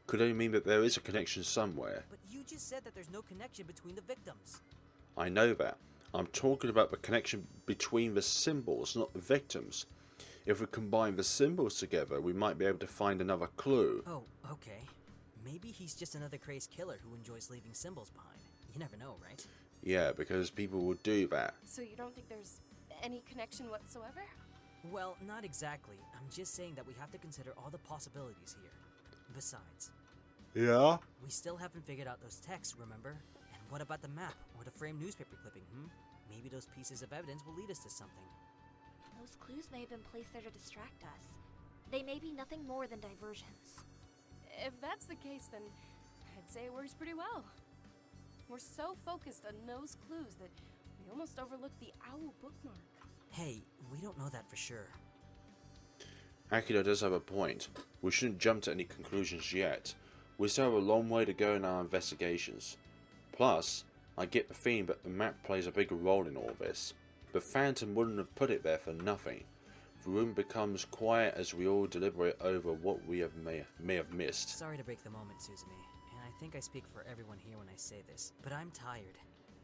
could only mean that there is a connection somewhere. But you just said that there's no connection between the victims. I know that. I'm talking about the connection between the symbols, not the victims. If we combine the symbols together, we might be able to find another clue. Oh, okay. Maybe he's just another crazed killer who enjoys leaving symbols behind. You never know, right? Yeah, because people will do that. So you don't think there's any connection whatsoever? Well, not exactly. I'm just saying that we have to consider all the possibilities here. Besides, Yeah? we still haven't figured out those texts, remember? And what about the map or the framed newspaper clipping, Maybe those pieces of evidence will lead us to something. Those clues may have been placed there to distract us. They may be nothing more than diversions. If that's the case, then I'd say it works pretty well. We're so focused on those clues that we almost overlooked the owl bookmark. Hey, we don't know that for sure. Akito does have a point. We shouldn't jump to any conclusions yet. We still have a long way to go in our investigations. Plus, I get the feeling that the map plays a bigger role in all this. The Phantom wouldn't have put it there for nothing. The room becomes quiet as we all deliberate over what we may have missed. Sorry to break the moment, Suzumi, and I think I speak for everyone here when I say this, but I'm tired.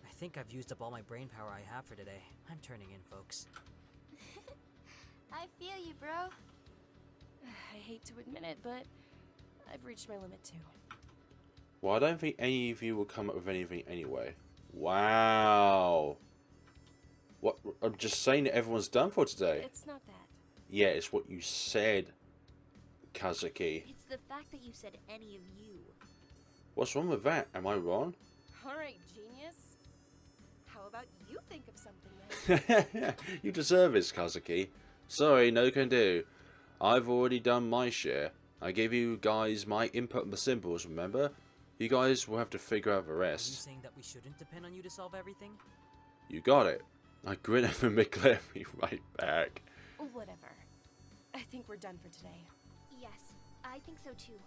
I think I've used up all my brain power I have for today. I'm turning in, folks. I feel you, bro. I hate to admit it, but I've reached my limit too. Well, I don't think any of you will come up with anything anyway. Wow. What? I'm just saying that everyone's done for today. It's not that. Yeah, it's what you said, Kazuki. It's the fact that you said any of you. What's wrong with that? Am I wrong? Alright, genius. How about you think of something then? You deserve this, Kazuki. Sorry, no can do. I've already done my share. I gave you guys my input on the symbols, remember? You guys will have to figure out the Are you rest. saying that we shouldn't depend on you to solve everything? You got it. I grin at him and glare me right back. Whatever. I think we're done for today. Yes, I think so too.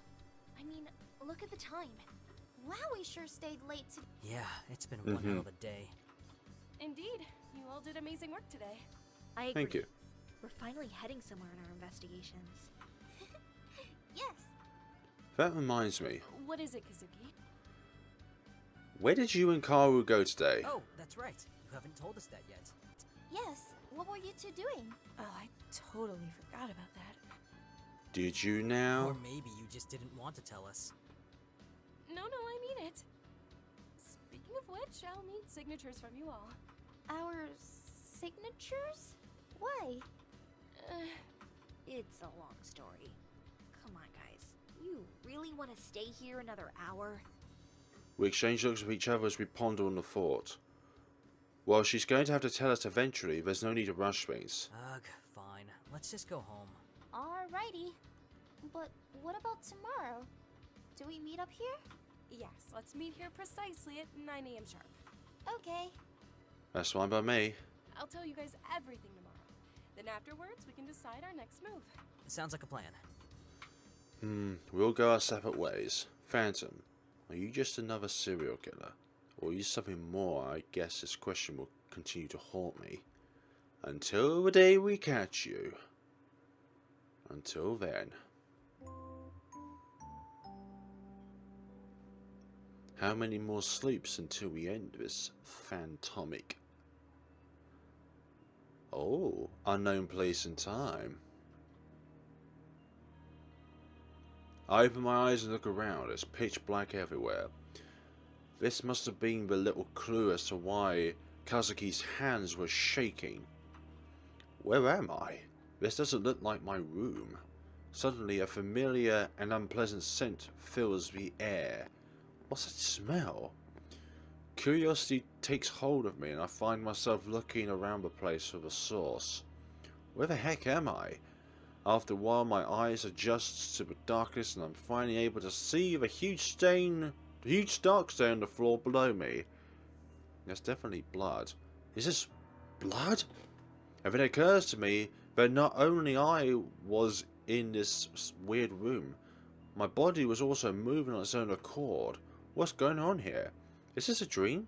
I mean, look at the time. Wow, we sure stayed late to. Yeah, it's been one hell of a day. Indeed, you all did amazing work today. I agree. Thank you. We're finally heading somewhere in our investigations. Yes. That reminds me. What is it, Kazuki? Where did you and Kaoru go today? Oh, that's right. You haven't told us that yet. Yes. What were you two doing? Oh, I totally forgot about that. Did you now? Or maybe you just didn't want to tell us. No, I mean it. Speaking of which, I'll need signatures from you all. Our signatures? Why? It's a long story. Come on, guys. You really want to stay here another hour? We exchange looks with each other as we ponder on the thought. Well, she's going to have to tell us eventually. There's no need to rush things. Ugh, fine. Let's just go home. Alrighty. But what about tomorrow? Do we meet up here? Yes, let's meet here precisely at 9 a.m. sharp. Okay. That's fine by me. I'll tell you guys everything tomorrow. Then afterwards, we can decide our next move. Sounds like a plan. We'll go our separate ways. Phantom, are you just another serial killer? Or are you something more? I guess this question will continue to haunt me. Until the day we catch you. Until then. How many more sleeps until we end this phantomic? Oh, unknown place and time. I open my eyes and look around. It's pitch black everywhere. This must have been the little clue as to why Kazuki's hands were shaking. Where am I? This doesn't look like my room. Suddenly a familiar and unpleasant scent fills the air. What's that smell? Curiosity takes hold of me and I find myself looking around the place for the source. Where the heck am I? After a while my eyes adjust to the darkness and I'm finally able to see the huge dark stain on the floor below me. That's definitely blood. Is this blood? And it occurs to me that not only I was in this weird room, my body was also moving on its own accord. What's going on here? Is this a dream?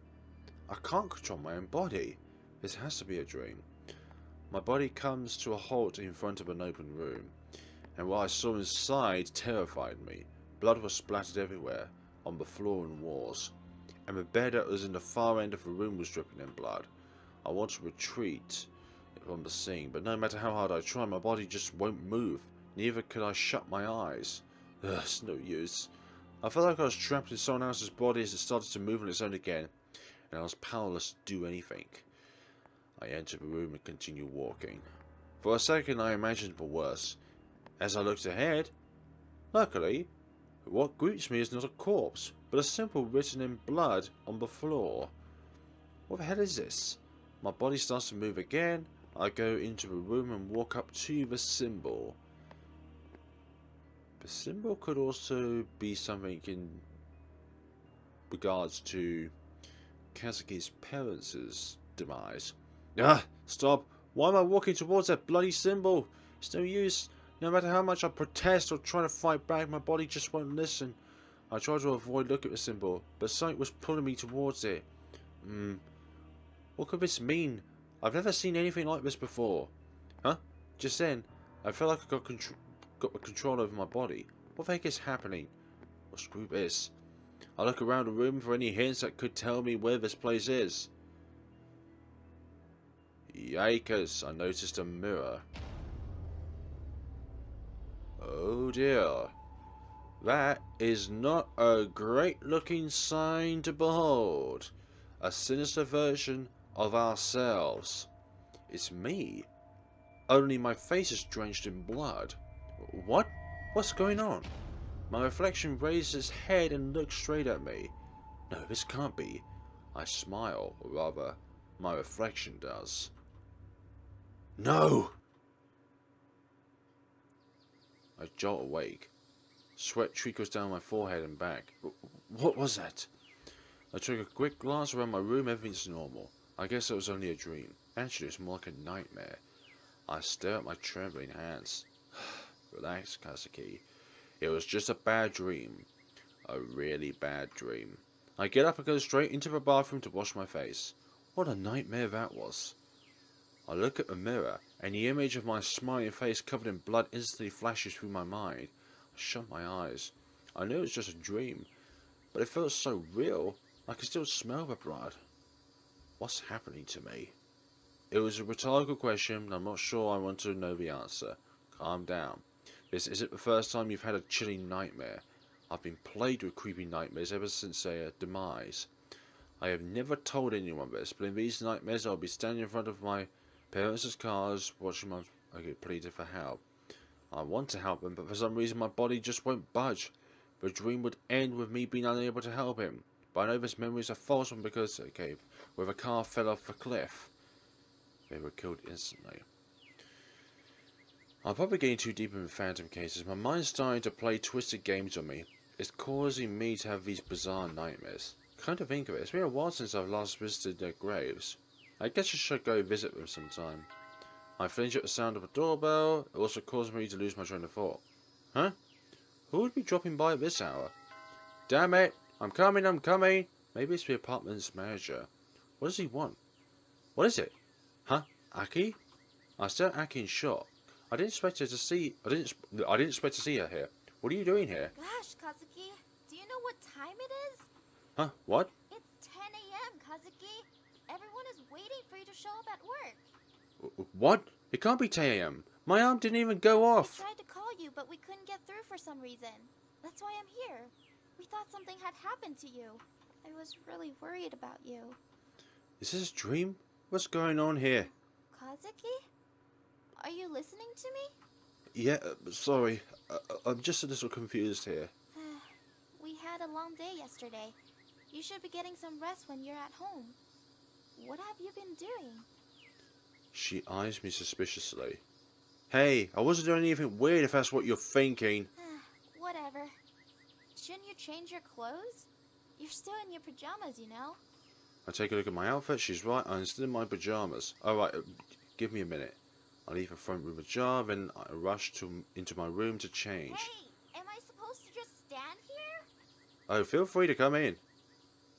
I can't control my own body. This has to be a dream. My body comes to a halt in front of an open room, and what I saw inside terrified me. Blood was splattered everywhere, on the floor and walls, and the bed that was in the far end of the room was dripping in blood. I want to retreat from the scene, but no matter how hard I try, my body just won't move. Neither could I shut my eyes. Ugh, it's no use. I felt like I was trapped in someone else's body as it started to move on its own again, and I was powerless to do anything. I entered the room and continued walking. For a second I imagined the worst. As I looked ahead, luckily, what greets me is not a corpse, but a symbol written in blood on the floor. What the hell is this? My body starts to move again. I go into the room and walk up to the symbol. The symbol could also be something in regards to Kazuki's parents' demise. Ah! Stop! Why am I walking towards that bloody symbol? It's no use. No matter how much I protest or try to fight back, my body just won't listen. I try to avoid looking at the symbol, but something was pulling me towards it. What could this mean? I've never seen anything like this before. Huh? Just then, I felt like I got control over my body. What the heck is happening? Well, screw this. I look around the room for any hints that could tell me where this place is. Yikers, I noticed a mirror. Oh dear. That is not a great looking sign to behold. A sinister version of ourselves. It's me. Only my face is drenched in blood. What? What's going on? My reflection raises its head and looks straight at me. No, this can't be. I smile, or rather, my reflection does. No! I jolt awake. Sweat trickles down my forehead and back. What was that? I took a quick glance around my room. Everything's normal. I guess it was only a dream. Actually, it's more like a nightmare. I stare at my trembling hands. Relax, Kazuki. It was just a bad dream. A really bad dream. I get up and go straight into the bathroom to wash my face. What a nightmare that was. I look at the mirror, and the image of my smiling face covered in blood instantly flashes through my mind. I shut my eyes. I knew it was just a dream, but it felt so real. I could still smell the blood. What's happening to me? It was a rhetorical question, and I'm not sure I want to know the answer. Calm down. This isn't the first time you've had a chilling nightmare. I've been plagued with creepy nightmares ever since their demise. I have never told anyone this, but in these nightmares I'll be standing in front of my parents' cars, watching my... I get pleaded for help. I want to help him, but for some reason my body just won't budge. The dream would end with me being unable to help him. But I know this memory is a false one because, okay, where a car fell off a cliff. They were killed instantly. I'm probably getting too deep in phantom cases. My mind's starting to play twisted games on me. It's causing me to have these bizarre nightmares. Come to think of it, it's been a while since I've last visited their graves. I guess I should go visit them sometime. I flinch at the sound of a doorbell. It also causes me to lose my train of thought. Huh? Who would be dropping by at this hour? Damn it! I'm coming! Maybe it's the apartment's manager. What does he want? What is it? Huh? Aki? I stare at Aki in shock. I didn't expect to see her here. What are you doing here? Gosh, Kazuki, do you know what time it is? Huh? What? It's 10 a.m., Kazuki. Everyone is waiting for you to show up at work. What? It can't be 10 a.m. My alarm didn't even go off. We tried to call you, but we couldn't get through for some reason. That's why I'm here. We thought something had happened to you. I was really worried about you. Is this a dream? What's going on here? Kazuki? Are you listening to me? Yeah, sorry. I'm just a little confused here. We had a long day yesterday. You should be getting some rest when you're at home. What have you been doing? She eyes me suspiciously. Hey, I wasn't doing anything weird if that's what you're thinking. Whatever. Shouldn't you change your clothes? You're still in your pajamas, you know. I take a look at my outfit. She's right. I'm still in my pajamas. Alright, give me a minute. I leave the front room ajar, then I rush into my room to change. Hey, am I supposed to just stand here? Oh, feel free to come in.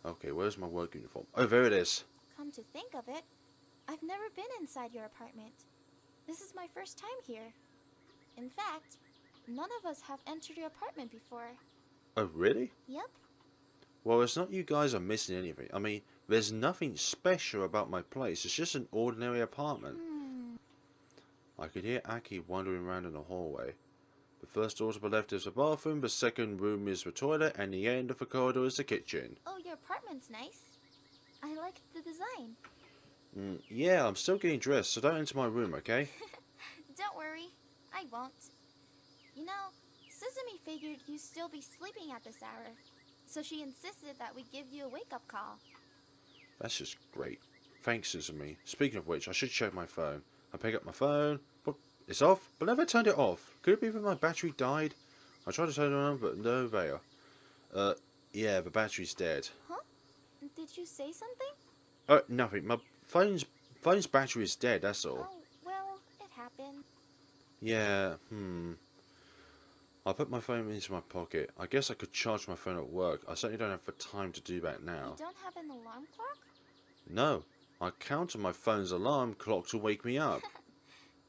Okay, where's my work uniform? Oh, there it is. Come to think of it, I've never been inside your apartment. This is my first time here. In fact, none of us have entered your apartment before. Oh, really? Yep. Well, it's not you guys are missing anything. I mean, there's nothing special about my place. It's just an ordinary apartment. I could hear Aki wandering around in the hallway. The first door to the left is the bathroom, the second room is the toilet, and the end of the corridor is the kitchen. Oh, your apartment's nice. I like the design. Yeah, I'm still getting dressed, so don't enter my room, okay? Don't worry, I won't. You know, Suzumi figured you'd still be sleeping at this hour, so she insisted that we give you a wake-up call. That's just great. Thanks, Suzumi. Speaking of which, I should check my phone. I pick up my phone. What? It's off? But never turned it off. Could it be that my battery died? I tried to turn it on, but no avail. Yeah, the battery's dead. Huh? Did you say something? Nothing. My phone's battery is dead, that's all. Oh, well, it happened. Yeah, I put my phone into my pocket. I guess I could charge my phone at work. I certainly don't have the time to do that now. You don't have an alarm clock? No. I count on my phone's alarm clock to wake me up.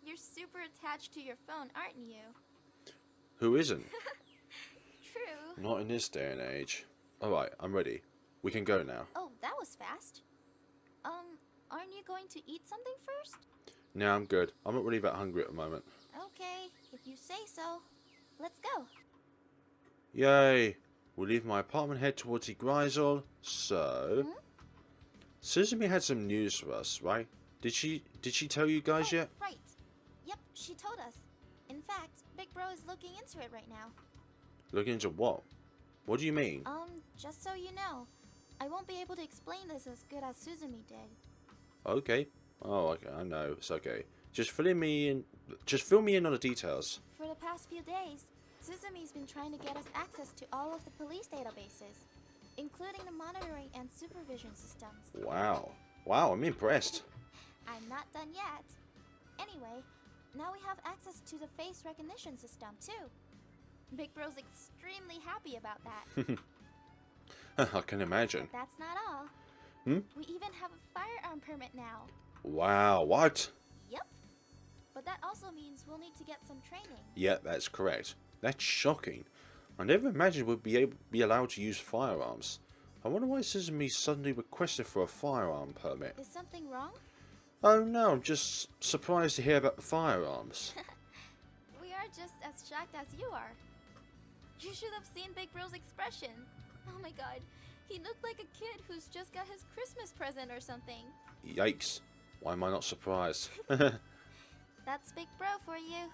You're super attached to your phone, aren't you? Who isn't? True. Not in this day and age. Alright, I'm ready. We can go now. Oh, that was fast. Aren't you going to eat something first? No, I'm good. I'm not really that hungry at the moment. Okay, if you say so. Let's go. Yay! We leave my apartment, head towards Igrasil. So, Suzumi had some news for us, right? Did she tell you guys yet? Right. Yep, she told us. In fact, Big Bro is looking into it right now. Looking into what? What do you mean? Just so you know, I won't be able to explain this as good as Suzumi did. Okay. Oh, okay. I know. It's okay. Just fill me in on the details. For the past few days, Suzumi's been trying to get us access to all of the police databases, including the monitoring and supervision systems. Wow. Wow, I'm impressed. I'm not done yet. Anyway, now we have access to the face recognition system too. Big Bro's extremely happy about that. I can imagine. But that's not all. We even have a firearm permit now. Wow, what? Yep. But that also means we'll need to get some training. Yeah, that's correct. That's shocking. I never imagined we'd be allowed to use firearms. I wonder why Suzumi suddenly requested for a firearm permit. Is something wrong? Oh no, I'm just surprised to hear about the firearms. We are just as shocked as you are. You should have seen Big Bro's expression. Oh my god, he looked like a kid who's just got his Christmas present or something. Yikes. Why am I not surprised? That's Big Bro for you.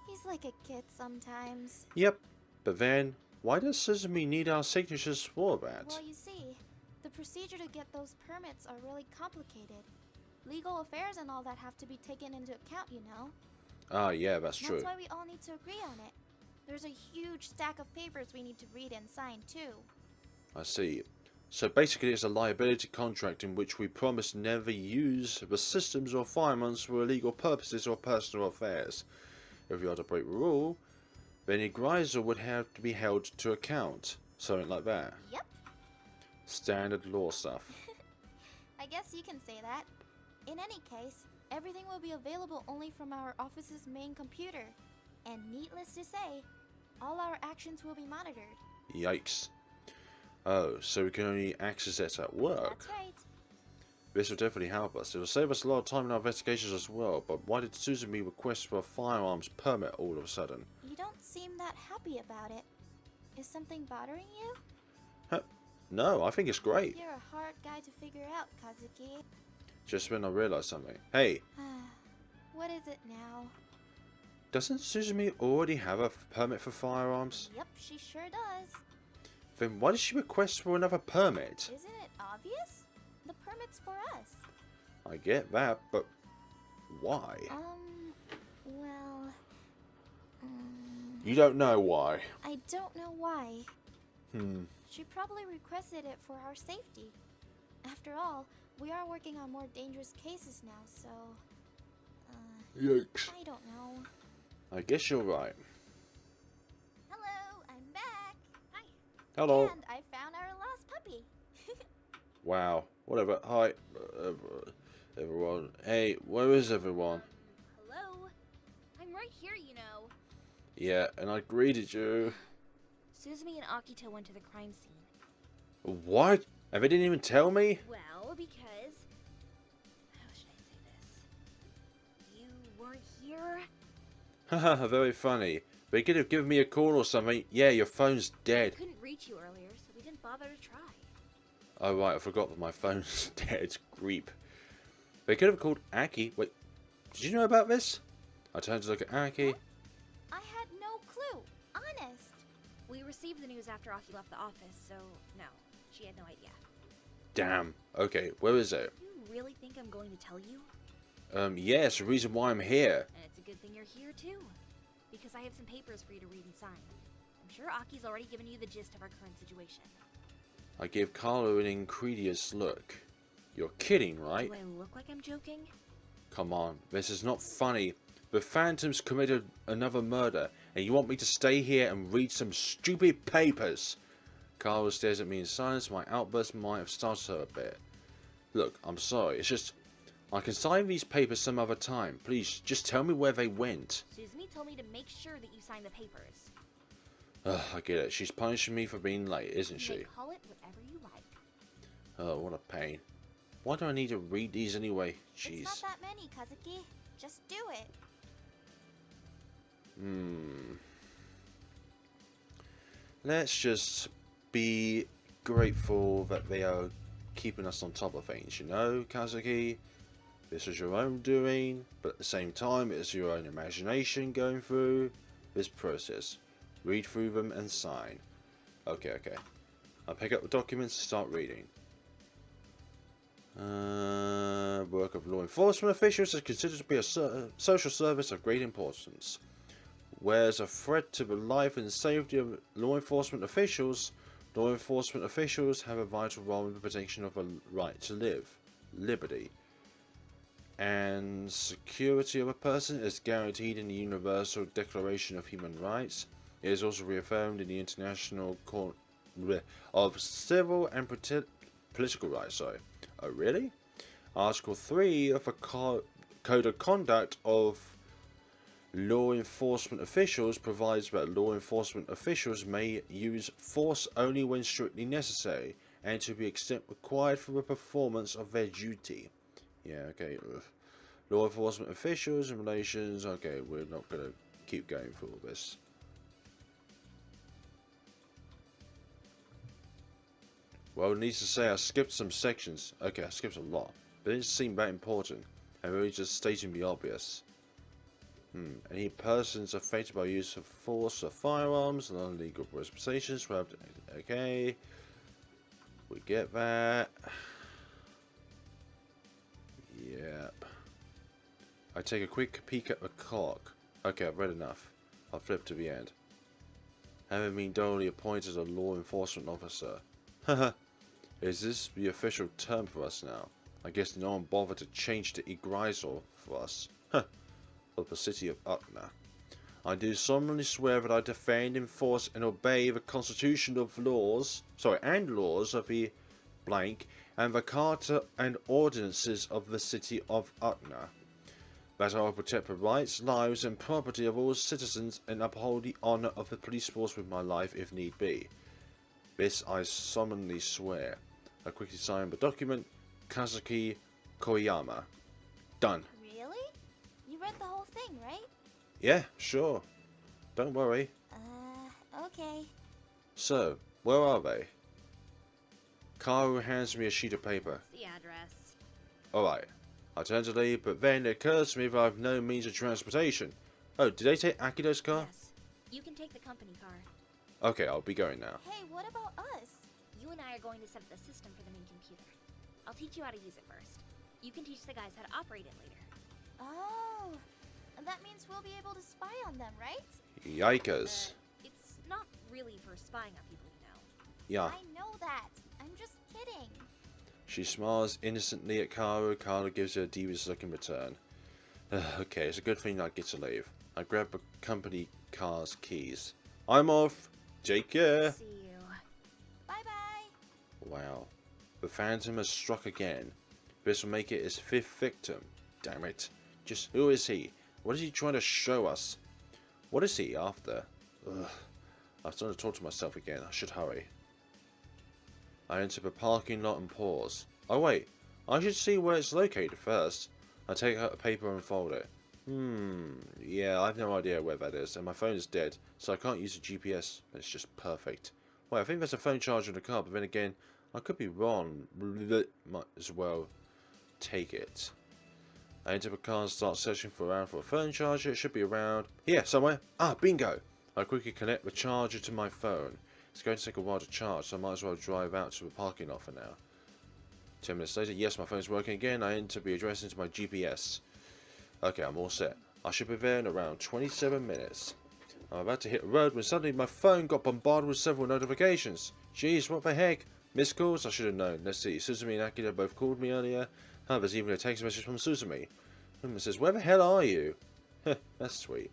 He's like a kid sometimes. Yep. But then, why does Suzumi need our signatures for that? Well, you see, the procedure to get those permits are really complicated. Legal affairs and all that have to be taken into account, you know. Ah, yeah, that's true. That's why we all need to agree on it. There's a huge stack of papers we need to read and sign, too. I see. So basically it's a liability contract in which we promise never use the systems or firearms for illegal purposes or personal affairs. If we are to break the rule, then Igrasil would have to be held to account. Something like that. Yep. Standard law stuff. I guess you can say that. In any case, everything will be available only from our office's main computer. And needless to say, all our actions will be monitored. Yikes. Oh, so we can only access it at work. That's right. This will definitely help us. It will save us a lot of time in our investigations as well, but why did Suzumi request for a firearms permit all of a sudden? You don't seem that happy about it. Is something bothering you? No, I think it's great. You're a hard guy to figure out, Kazuki. Just when I realised something. Hey, What is it now? doesn't Suzumi already have a permit for firearms? Yep, she sure does. Then why did she request for another permit? Isn't it obvious? The permit's for us. I get that, but why? Well... You don't know why. I don't know why. She probably requested it for our safety. After all, we are working on more dangerous cases now, so... Yikes. I don't know. I guess you're right. Hello, I'm back. Hi. Hello. And I found our lost puppy. Wow. Whatever. Hi, everyone. Hey, where is everyone? Hello? I'm right here, you know. Yeah, and I greeted you. Suzumi and Akito went to the crime scene. What? And they didn't even tell me? Well, because... How should I say this? You weren't here? Haha, very funny. They could have given me a call or something. Yeah, your phone's dead. Couldn't reach you earlier, so we didn't bother to try. Oh right, I forgot that my phone's dead. Creep. They could have called Aki. Wait, did you know about this? I turned to look at Aki. I had no clue. Honest. We received the news after Aki left the office, so no, she had no idea. Damn. Okay, where is it? You really think I'm going to tell you? Yeah, it's the reason why I'm here. And it's a good thing you're here too, because I have some papers for you to read and sign. I'm sure Aki's already given you the gist of our current situation. I gave Carlo an incredulous look. You're kidding, right? Do I look like I'm joking? Come on, this is not funny. The Phantoms committed another murder, and you want me to stay here and read some stupid papers? Carlo stares at me in silence. My outburst might have startled her a bit. Look, I'm sorry. It's just... I can sign these papers some other time. Please, just tell me where they went. Suzumi told me to make sure that you sign the papers. Ugh, I get it. She's punishing me for being late, isn't You she? may call it whatever you like. Oh, what a pain. Why do I need to read these anyway? Jeez. It's not that many, Kazuki. Just do it. let's just be grateful that they are keeping us on top of things, you know, Kazuki? This is your own doing, but at the same time, it's your own imagination going through this process. Read through them and sign. Okay. I'll pick up the documents and start reading. Work of law enforcement officials is considered to be a social service of great importance. Whereas a threat to the life and safety of law enforcement officials have a vital role in the protection of a right to live, liberty, and security of a person is guaranteed in the Universal Declaration of Human Rights. It is also reaffirmed in the International Court of Civil and Political Rights. Oh, really? Article 3 of the Code of Conduct of Law Enforcement Officials provides that law enforcement officials may use force only when strictly necessary and to the extent required for the performance of their duty. Yeah, okay. Law enforcement officials and relations. Okay, we're not going to keep going through all this. Well, needs to say I skipped some sections. Okay, I skipped a lot. But it didn't seem that important. I'm really just stating the obvious. Any persons affected by use of force or firearms and illegal representations. Okay. We get that. Yep. I take a quick peek at the clock. Okay, I've read enough. I'll flip to the end. Having been duly appointed as a law enforcement officer. Haha. Is this the official term for us now? I guess no one bothered to change to Igrasil for us. Of the city of Utna. I do solemnly swear that I defend, enforce, and obey the constitution of laws of the blank and the charter and ordinances of the city of Utna. That I will protect the rights, lives, and property of all citizens and uphold the honour of the police force with my life if need be. This I solemnly swear. I quickly sign the document. Kazuki Koyama. Done. Really? You read the whole thing, right? Yeah, sure. Don't worry. Okay. So, where are they? Kaoru hands me a sheet of paper. The address. Alright. I turn to leave, but then it occurs to me that I have no means of transportation. Oh, did they take Akito's car? Yes. You can take the company car. Okay, I'll be going now. Hey, what about us? You and I are going to set up the system for the main computer. I'll teach you how to use it first. You can teach the guys how to operate it later. Oh, that means we'll be able to spy on them, right? Yikers. It's not really for spying on people, you know. Yeah. I know that. I'm just kidding. She smiles innocently at Kaoru. Kaoru gives her a devious look in return. Okay, it's a good thing I get to leave. I grab the company car's keys. I'm off. Take care. See you. Bye-bye. Wow. The Phantom has struck again. This will make it his 5th victim. Damn it. Just who is he? What is he trying to show us? What is he after? Ugh. I'm starting to talk to myself again. I should hurry. I enter the parking lot and pause. Oh wait, I should see where it's located first. I take out a paper and fold it. Yeah, I have no idea where that is, and my phone is dead, so I can't use the GPS. It's just perfect. Wait, I think there's a phone charger in the car, but then again, I could be wrong. Might as well take it. I enter the car and start searching around for a phone charger. It should be around here somewhere. Ah, bingo! I quickly connect the charger to my phone. It's going to take a while to charge, so I might as well drive out to the parking lot for now. 10 minutes later, yes, my phone's working again. I enter the address into my GPS. Okay, I'm all set. I should be there in around 27 minutes. I'm about to hit the road when suddenly my phone got bombarded with several notifications. Jeez, what the heck? Missed calls? I should have known. Let's see. Suzumi and Akito both called me earlier. Oh, there's even a text message from Suzumi. It says, where the hell are you? That's sweet.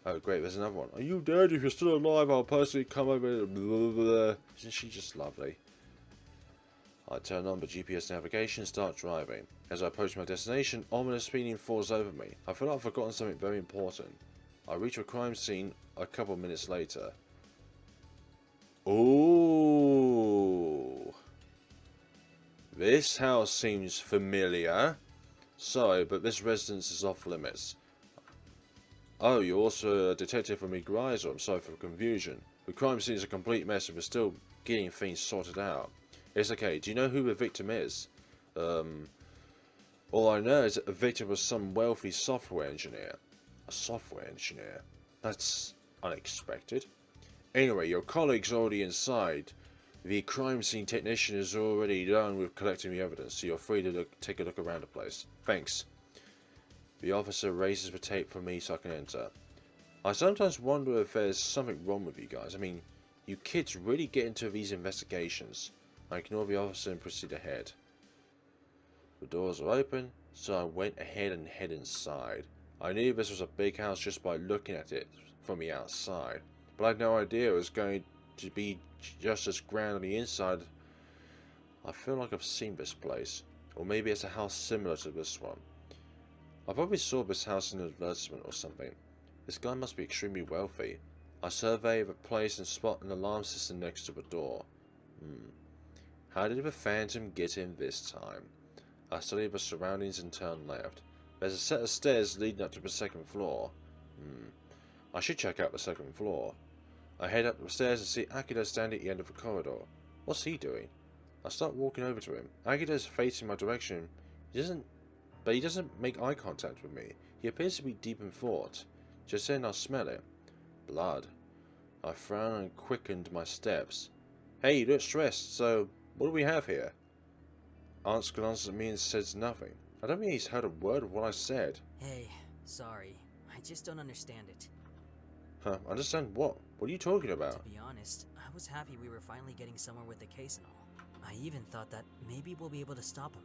Oh, great, there's another one. Are you dead? If you're still alive, I'll personally come over. Blah, blah, blah. Isn't she just lovely? I turn on the GPS navigation and start driving. As I approach my destination, ominous feeling falls over me. I feel like I've forgotten something very important. I reach a crime scene a couple minutes later. Ooh. This house seems familiar. Sorry, but this residence is off limits. Oh, you're also a detective from Igrasil. I'm sorry for the confusion. The crime scene is a complete mess and we're still getting things sorted out. It's okay. Do you know who the victim is? All I know is that the victim was some wealthy software engineer. A software engineer? That's unexpected. Anyway, your colleague's already inside. The crime scene technician is already done with collecting the evidence, so you're free to take a look around the place. Thanks. The officer raises the tape for me so I can enter. I sometimes wonder if there's something wrong with you guys. I mean, you kids really get into these investigations. I ignore the officer and proceed ahead. The doors are open, so I went ahead and head inside. I knew this was a big house just by looking at it from the outside, but I had no idea it was going to be just as grand on the inside. I feel like I've seen this place, or maybe it's a house similar to this one. I probably saw this house in an advertisement or something. This guy must be extremely wealthy. I survey the place and spot an alarm system next to the door. How did the phantom get in this time? I study the surroundings and turn left. There's a set of stairs leading up to the second floor. I should check out the second floor. I head up the stairs and see Akito standing at the end of the corridor. What's he doing? I start walking over to him. Akito's facing my direction. He doesn't make eye contact with me. He appears to be deep in thought. Just then I smell it. Blood. I frown and quickened my steps. Hey, you look stressed, so what do we have here? Aunt glances at me and says nothing. I don't think he's heard a word of what I said. Hey, sorry. I just don't understand it. Huh, understand what? What are you talking about? To be honest, I was happy we were finally getting somewhere with the case and all. I even thought that maybe we'll be able to stop him.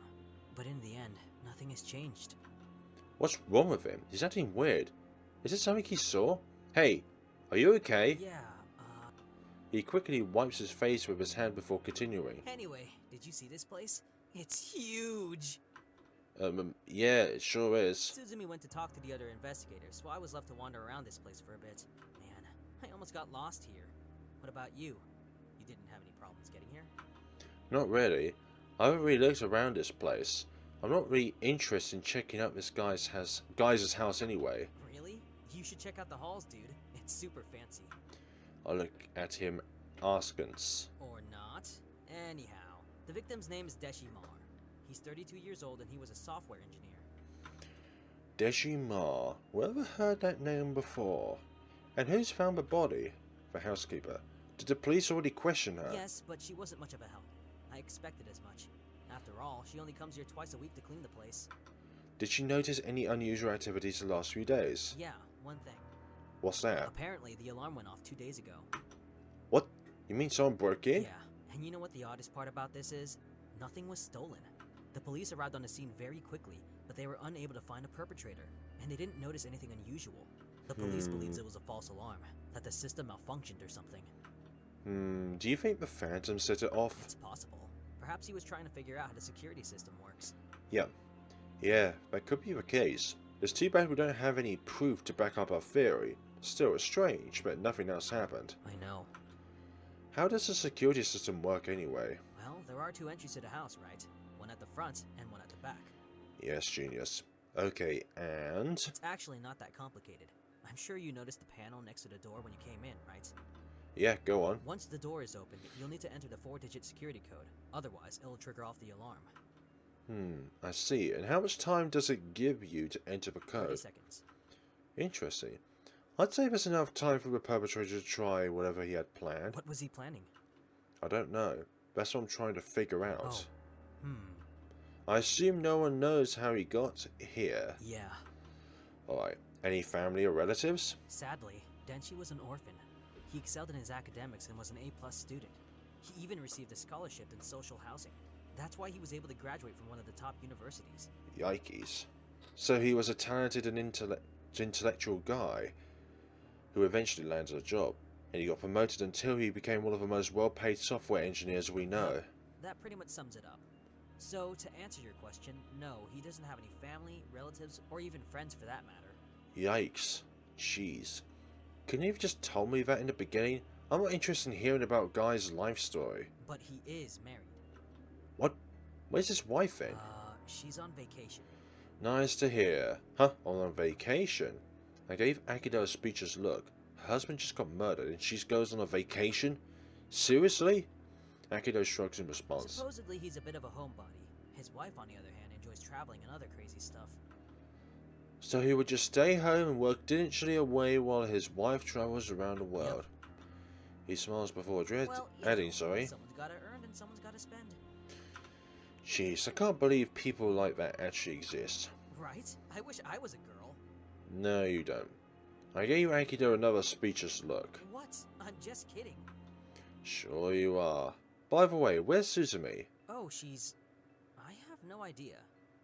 But in the end, nothing has changed. What's wrong with him? He's acting weird. Is it something he saw? Hey, are you okay? Yeah, He quickly wipes his face with his hand before continuing. Anyway, did you see this place? It's huge! Yeah, it sure is. Suzumi went to talk to the other investigators, so I was left to wander around this place for a bit. Man, I almost got lost here. What about you? You didn't have any problems getting here? Not really. I haven't really looked around this place. I'm not really interested in checking out this guy's house anyway. Really? You should check out the halls, dude. It's super fancy. I look at him askance. Or not. Anyhow, the victim's name is Deshimar. He's 32 years old and he was a software engineer. Deshimar. Where have I heard that name before? And who's found the body? The housekeeper. Did the police already question her? Yes, but she wasn't much of a help. I expected as much. After all, she only comes here twice a week to clean the place. Did she notice any unusual activities the last few days? Yeah, one thing. What's that? Apparently, the alarm went off 2 days ago. What? You mean someone broke in? Yeah, and you know what the oddest part about this is? Nothing was stolen. The police arrived on the scene very quickly, but they were unable to find a perpetrator, and they didn't notice anything unusual. The police believes it was a false alarm, that the system malfunctioned or something. Do you think the Phantom set it off? It's possible. Perhaps he was trying to figure out how the security system works. Yeah, that could be the case. It's too bad we don't have any proof to back up our theory. Still, it's strange, but nothing else happened. I know. How does the security system work anyway? Well, there are 2 entries to the house, right? One at the front and one at the back. Yes, genius. Okay, and? It's actually not that complicated. I'm sure you noticed the panel next to the door when you came in, right? Yeah, go on. Once the door is open, you'll need to enter the 4-digit security code. Otherwise, it'll trigger off the alarm. I see. And how much time does it give you to enter the code? 30 seconds. Interesting. I'd say there's enough time for the perpetrator to try whatever he had planned. What was he planning? I don't know. That's what I'm trying to figure out. Oh. I assume no one knows how he got here. Yeah. Alright. Any family or relatives? Sadly, Denshi was an orphan. He excelled in his academics and was an A+ student. He even received a scholarship in social housing. That's why he was able to graduate from one of the top universities. Yikes. So he was a talented and intellectual guy who eventually landed a job, and he got promoted until he became one of the most well-paid software engineers we know. That pretty much sums it up. So, to answer your question, no, he doesn't have any family, relatives, or even friends for that matter. Yikes. Jeez. Couldn't you have just told me that in the beginning? I'm not interested in hearing about Guy's life story. But he is married. What? Where's his wife then? She's on vacation. Nice to hear. Huh? On vacation? I gave Akito a speechless look. Her husband just got murdered and she goes on a vacation? Seriously? Akito shrugs in response. Supposedly he's a bit of a homebody. His wife, on the other hand, enjoys traveling and other crazy stuff. So he would just stay home and work diligently away while his wife travels around the world. Yep. He smiles before adding, sorry. Someone's gotta earn and someone's gotta spend. Jeez, I can't believe people like that actually exist. Right? I wish I was a girl. No, you don't. I gave Akito another speechless look. What? I'm just kidding. Sure you are. By the way, where's Suzumi? Oh, she's... I have no idea.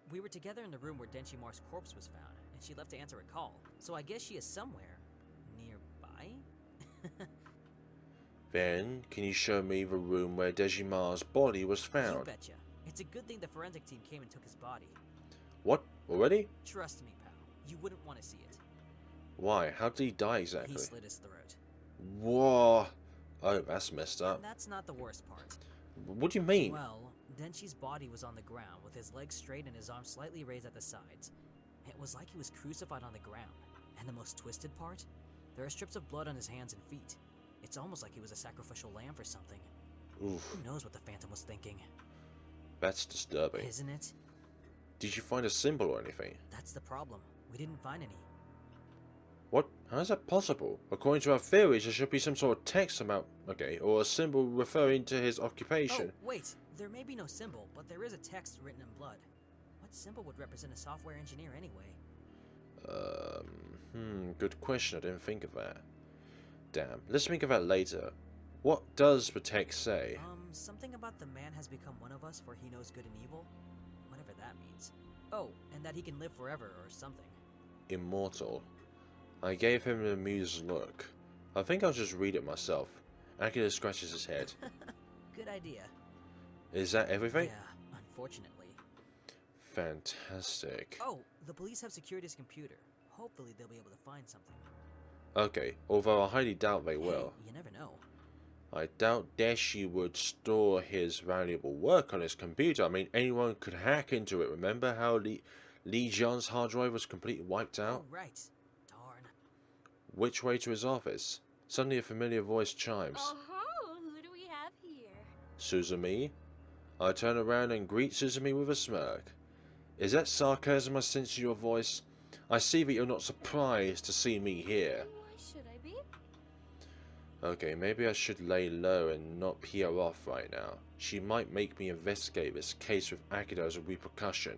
We were together in the room where Denchimar's corpse was found, and she left to answer a call. So I guess she is somewhere nearby? Then, can you show me the room where Dejimar's body was found? You betcha. It's a good thing the forensic team came and took his body. What? Already? Trust me, pal. You wouldn't want to see it. Why? How did he die exactly? He slit his throat. Whoa. Oh, that's messed up. And that's not the worst part. What do you mean? Well, Denchi's body was on the ground, with his legs straight and his arms slightly raised at the sides. It was like he was crucified on the ground. And the most twisted part? There are strips of blood on his hands and feet. It's almost like he was a sacrificial lamb for something. Oof. Who knows what the Phantom was thinking? That's disturbing. Isn't it? Did you find a symbol or anything? That's the problem. We didn't find any. What? How is that possible? According to our theories, there should be some sort of text about... Okay, or a symbol referring to his occupation. Oh, wait. There may be no symbol, but there is a text written in blood. What symbol would represent a software engineer anyway? Good question. I didn't think of that. Damn. Let's think of that later. What does the text say? Something about the man has become one of us, for he knows good and evil. Whatever that means. Oh, and that he can live forever or something. Immortal. I gave him an amused look. I think I'll just read it myself. Akito scratches his head. Good idea. Is that everything? Yeah, unfortunately. Fantastic. Oh, the police have secured his computer. Hopefully they'll be able to find something. Okay, although I highly doubt they will. Hey, you never know. I doubt Deshi would store his valuable work on his computer. I mean, anyone could hack into it. Remember how Lee Jian's hard drive was completely wiped out? Oh, right. Darn. Which way to his office? Suddenly a familiar voice chimes. Oh, who do we have here? Suzumi? I turn around and greet Suzumi with a smirk. Is that sarcasm I sense in your voice? I see that you're not surprised to see me here. Why should I be? Okay, maybe I should lay low and not pee her off right now. She might make me investigate this case with Akito as a repercussion.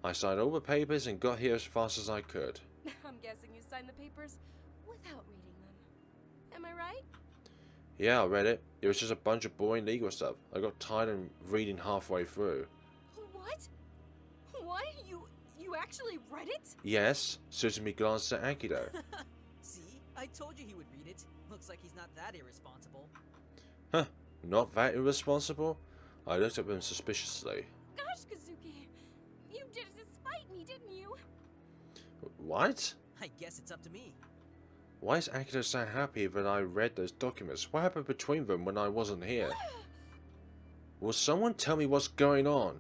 I signed all the papers and got here as fast as I could. I'm guessing you signed the papers without reading them. Am I right? Yeah, I read it. It was just a bunch of boring legal stuff. I got tired of reading halfway through. What? What? You actually read it? Yes, Suzumi glanced at Akito. See? I told you he would read it. Looks like he's not that irresponsible. Huh, not that irresponsible? I looked at him suspiciously. Gosh, Kazuki, you did it to spite me, didn't you? What? I guess it's up to me. Why is Akito so happy that I read those documents? What happened between them when I wasn't here? Will someone tell me what's going on?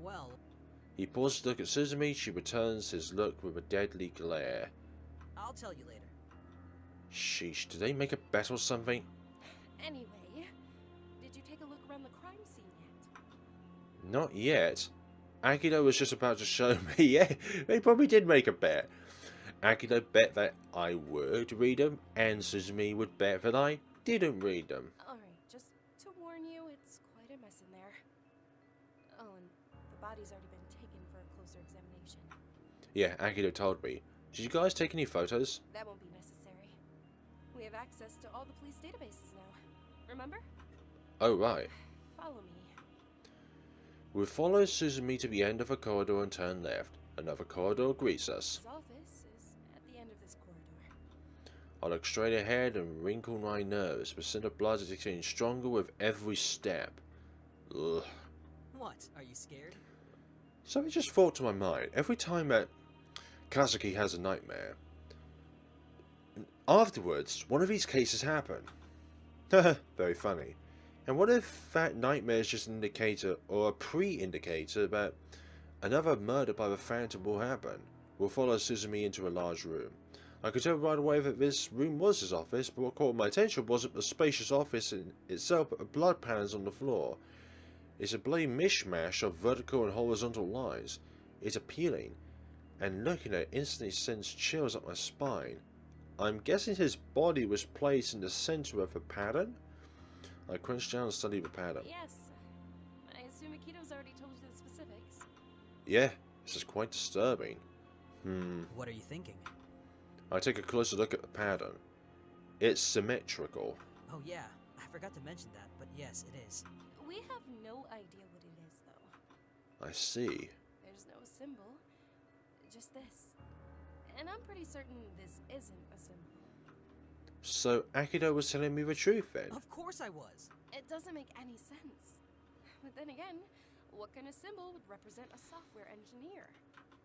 Well... He pauses to look at Suzumi. She returns his look with a deadly glare. I'll tell you later. Sheesh, did they make a bet or something? Anyway, did you take a look around the crime scene yet? Not yet. Akito was just about to show me. Yeah, they probably did make a bet. Akito bet that I would read them, and Suzumi would bet that I didn't read them. Alright, just to warn you, it's quite a mess in there. Oh, and the body's already been taken for a closer examination. Yeah, Akito told me. Did you guys take any photos? That won't be necessary. We have access to all the police databases now. Remember? Oh, right. Follow me. We follow Suzumi to the end of a corridor and turn left. Another corridor greets us. His office is at the end of this corridor. I look straight ahead and wrinkle my nose. The scent of blood is getting stronger with every step. Ugh. What? Are you scared? Something just thought to my mind. Every time that Kazuki has a nightmare, afterwards, one of these cases happen. Very funny. And what if that nightmare is just an indicator or a pre-indicator that another murder by the Phantom will happen? We'll follow Suzumi into a large room. I could tell right away that this room was his office, but what caught my attention wasn't the spacious office in itself, but the blood patterns on the floor. It's a bloody mishmash of vertical and horizontal lines. It's appealing, and looking at it instantly sends chills up my spine. I'm guessing his body was placed in the center of the pattern? I crunched down and studied the pattern. Yes. I assume Akito's already told you the specifics. Yeah, this is quite disturbing. What are you thinking? I take a closer look at the pattern. It's symmetrical. Oh yeah, I forgot to mention that, but yes, it is. We have no idea what it is, though. I see. There's no symbol. Just this. And I'm pretty certain this isn't a symbol. So Akito was telling me the truth then? Of course I was. It doesn't make any sense. But then again, what kind of symbol would represent a software engineer?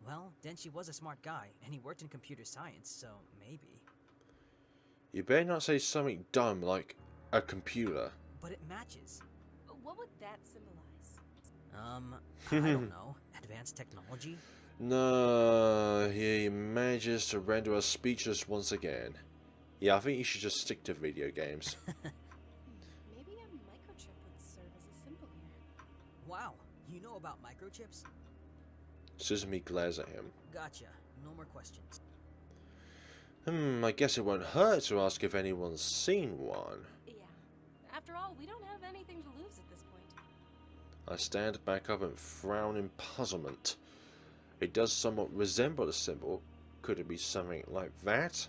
Well, Denshi was a smart guy, and he worked in computer science, so maybe. You better not say something dumb like a computer. But it matches. What would that symbolize? I don't know. Advanced technology? No, he manages to render us speechless once again. Yeah, I think you should just stick to video games. Maybe a microchip would serve as a symbol here. Wow, you know about microchips? Suzumi glares at him. Gotcha. No more questions. I guess it won't hurt to ask if anyone's seen one. Yeah. After all, we don't have anything to lose at this point. I stand back up and frown in puzzlement. It does somewhat resemble a symbol. Could it be something like that?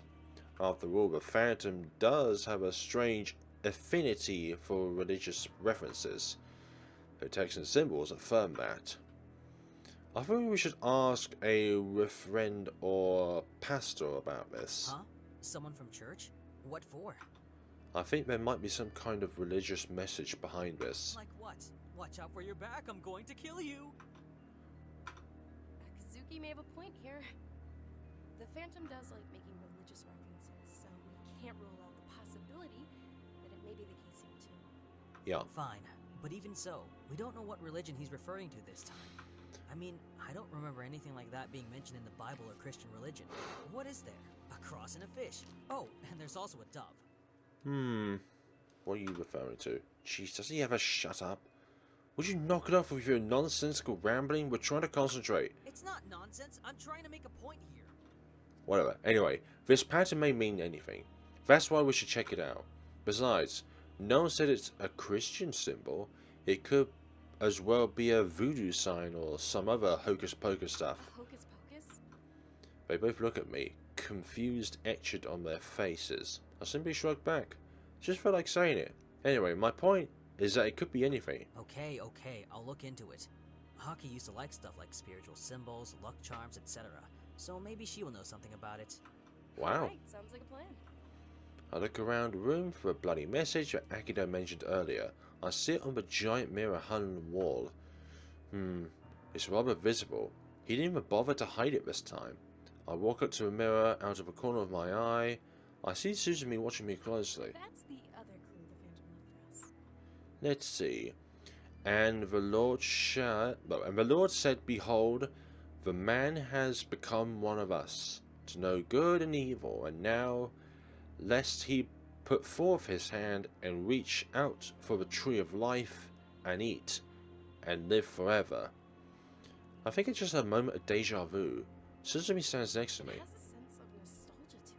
After all, the Phantom does have a strange affinity for religious references. The text and symbols affirm that. I think we should ask a reverend or pastor about this. Huh? Someone from church? What for? I think there might be some kind of religious message behind this. Like what? Watch out for your back, I'm going to kill you! Kazuki may have a point here. The Phantom does like making religious references, so we can't rule out the possibility that it may be the case here too. Yeah. Fine, but even so, we don't know what religion he's referring to this time. I mean, I don't remember anything like that being mentioned in the Bible or Christian religion. What is there? A cross and a fish. Oh, and there's also a dove. What are you referring to? Jeez, does he ever shut up? Would you knock it off with your nonsensical rambling? We're trying to concentrate. It's not nonsense. I'm trying to make a point here. Whatever. Anyway, this pattern may mean anything. That's why we should check it out. Besides, no one said it's a Christian symbol. It could as well be a voodoo sign or some other hocus pocus stuff. Hocus pocus? They both look at me, confused etched on their faces. I simply shrugged back. Just felt like saying it. Anyway, my point is that it could be anything. Okay, I'll look into it. Haki used to like stuff like spiritual symbols, luck charms, etc. So maybe she will know something about it. Wow. Right, sounds like a plan. I look around the room for a bloody message that Akito mentioned earlier. I see it on the giant mirror hung on the wall. It's rather visible. He didn't even bother to hide it this time. I walk up to the mirror out of the corner of my eye. I see Suzumi watching me closely. That's the other clue the Phantom left for us. Let's see. And the Lord said, Behold, the man has become one of us, to know good and evil, and now, lest he put forth his hand and reach out for the tree of life and eat and live forever. I think it's just a moment of deja vu. Suzumi stands next to me. It has a sense of nostalgia to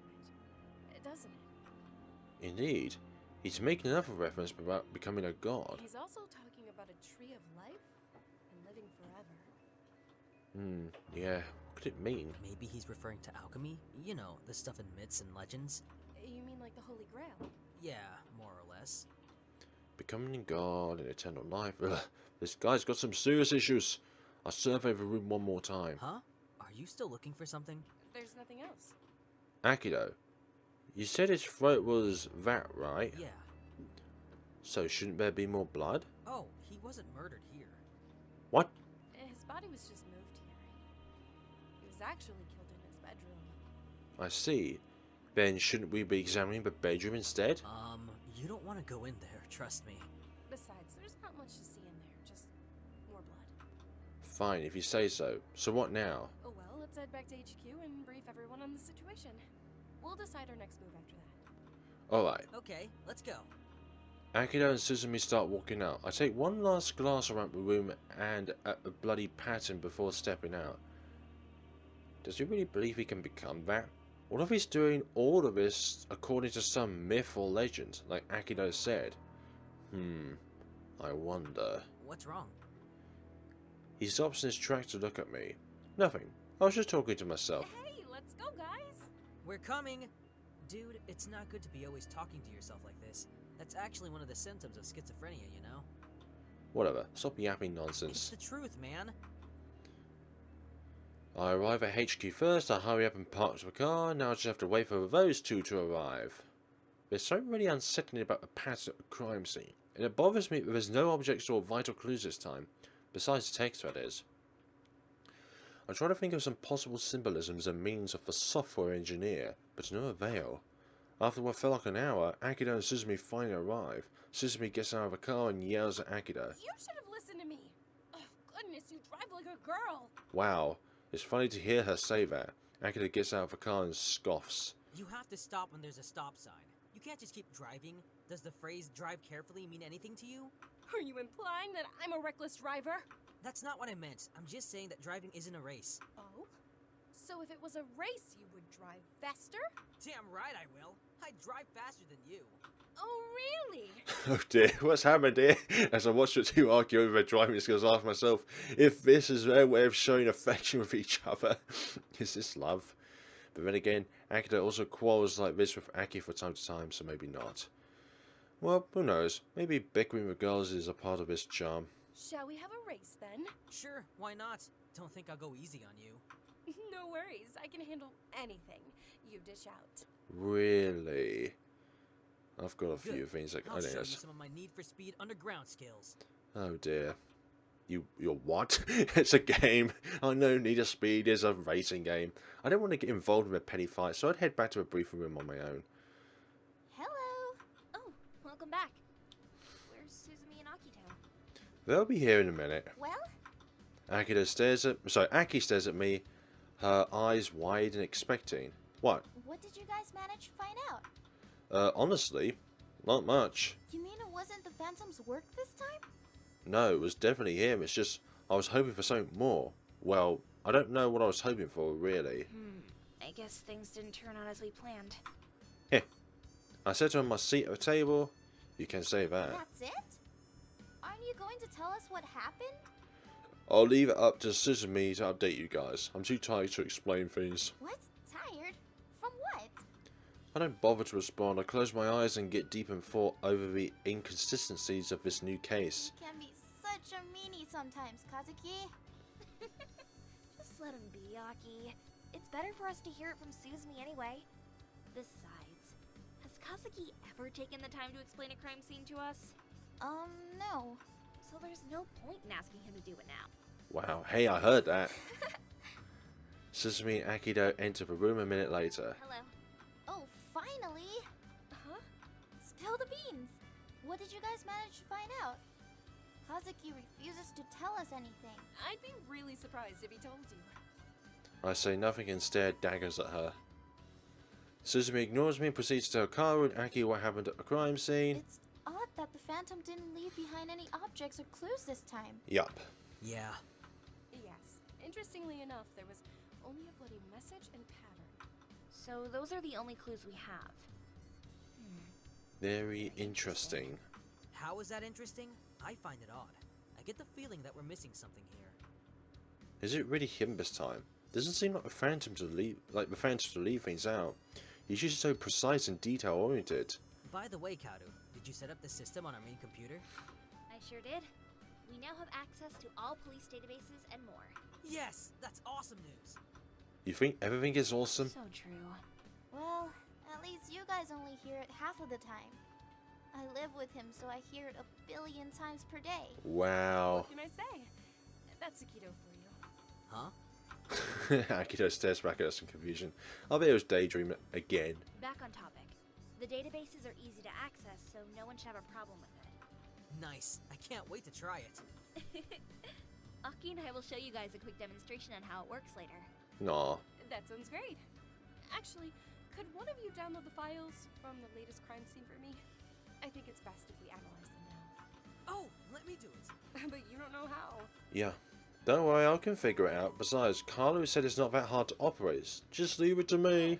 it, doesn't it? Indeed. He's making another reference about becoming a god. He's also talking about a tree of life and living forever. Yeah. What could it mean? Maybe he's referring to alchemy? You know, the stuff in myths and legends. You mean like the Holy Grail? Yeah, more or less. Becoming a god and eternal life. Ugh, this guy's got some serious issues. I'll survey the room one more time. Huh? Are you still looking for something? There's nothing else. Akito, you said his throat was that, right? Yeah. So shouldn't there be more blood? Oh, he wasn't murdered here. What? His body was just moved here. He was actually killed in his bedroom. I see. Then shouldn't we be examining the bedroom instead? You don't want to go in there, trust me. Besides, there's not much to see in there, just more blood. Fine, if you say so. So what now? Oh well, let's head back to HQ and brief everyone on the situation. We'll decide our next move after that. Alright. Okay, let's go. Akito and Suzumi start walking out. I take one last glance around the room and at the bloody pattern before stepping out. Does he really believe he can become that? What if he's doing all of this according to some myth or legend, like Akito said? I wonder. What's wrong? He stops in his tracks to look at me. Nothing. I was just talking to myself. Hey, let's go, guys! We're coming! Dude, it's not good to be always talking to yourself like this. That's actually one of the symptoms of schizophrenia, you know? Whatever. Stop yapping It's nonsense. the truth, man. I arrive at HQ first, I hurry up and park the car, now I just have to wait for those two to arrive. There's something really unsettling about the pattern at the crime scene, and it bothers me that there's no objects or vital clues this time, besides the text that is. I try to think of some possible symbolisms and meanings of the software engineer, but to no avail. After what felt like an hour, Akito and Suzumi finally arrive. Suzumi gets out of the car and yells at Akito. You should have listened to me! Oh, goodness, you drive like a girl! Wow, it's funny to hear her say that. Akito gets out of the car and scoffs. You have to stop when there's a stop sign. You can't just keep driving. Does the phrase drive carefully mean anything to you? Are you implying that I'm a reckless driver? That's not what I meant. I'm just saying that driving isn't a race. Oh? So if it was a race, you would drive faster? Damn right I will. I drive faster than you. Oh, really? Oh dear, what's happened here? As I watch the two argue over their driving skills, I ask myself if this is their way of showing affection with each other. Is this love? But then again, Akito also quarrels like this with Aki from time to time, so maybe not. Well, who knows? Maybe bickering with girls is a part of his charm. Shall we have a race then? Sure, why not? Don't think I'll go easy on you. No worries, I can handle anything. You dish out. Really? I've got a few Good. things that I'll I show you think some of my Need for Speed underground skills. Oh dear. You're what? It's a game. I know Need for Speed is a racing game. I don't want to get involved in a petty fight, so I'd head back to a briefing room on my own. Hello. Oh, welcome back. Where's Suzumi and Akito? They'll be here in a minute. Well, Aki stares at me, her eyes wide and expecting. What? what did you guys manage to find out? Honestly, not much. You mean it wasn't the Phantom's work this time? No, it was definitely him. It's just, I was hoping for something more. Well, I don't know what I was hoping for, really. I guess things didn't turn out as we planned. I sat on my seat at the table. You can say that. That's it? Aren't you going to tell us what happened? I'll leave it up to Suzumi to update you guys. I'm too tired to explain things. What? Tired? From what? I don't bother to respond. I close my eyes and get deep in thought over the inconsistencies of this new case. You can be such a meanie sometimes, Kazuki. Just let him be, Aki. It's better for us to hear it from Suzumi anyway. Besides, has Kazuki ever taken the time to explain a crime scene to us? No. So there's no point in asking him to do it now. Wow, hey, I heard that. Suzumi and Akito enter the room a minute later. Hello. Oh, finally! Huh? Spill the beans! What did you guys manage to find out? Kazuki refuses to tell us anything. I'd be really surprised if he told you. I say nothing and stare daggers at her. Suzumi ignores me and proceeds to tell Kaoru and Aki what happened at the crime scene. It's odd that the Phantom didn't leave behind any objects or clues this time. Yup. Yeah. Yes. Interestingly enough, there was only a bloody message and pattern. So those are the only clues we have. Very interesting. How is that interesting? I find it odd. I get the feeling that we're missing something here. Is it really him this time? Doesn't seem like the Phantom to leave things out. He's usually so precise and detail oriented. By the way, Kaoru, did you set up the system on our main computer? I sure did. We now have access to all police databases and more. Yes! That's awesome news! You think everything is awesome? So true. Well, at least you guys only hear it half of the time. I live with him, so I hear it 1 billion times per day. Wow. What can I say? That's Akito for you. Huh? Akito stares back at us in confusion. I bet it was daydreaming again. Back on topic. The databases are easy to access, so no one should have a problem with it. Nice. I can't wait to try it. Aki and I will show you guys a quick demonstration on how it works later. Nah. That sounds great. Actually, Could one of you download the files from the latest crime scene for me? I think it's best if we analyze them now. Oh, let me do it. But you don't know how. Yeah. Don't worry, I can figure it out. Besides, Carlo said it's not that hard to operate. Just leave it to me.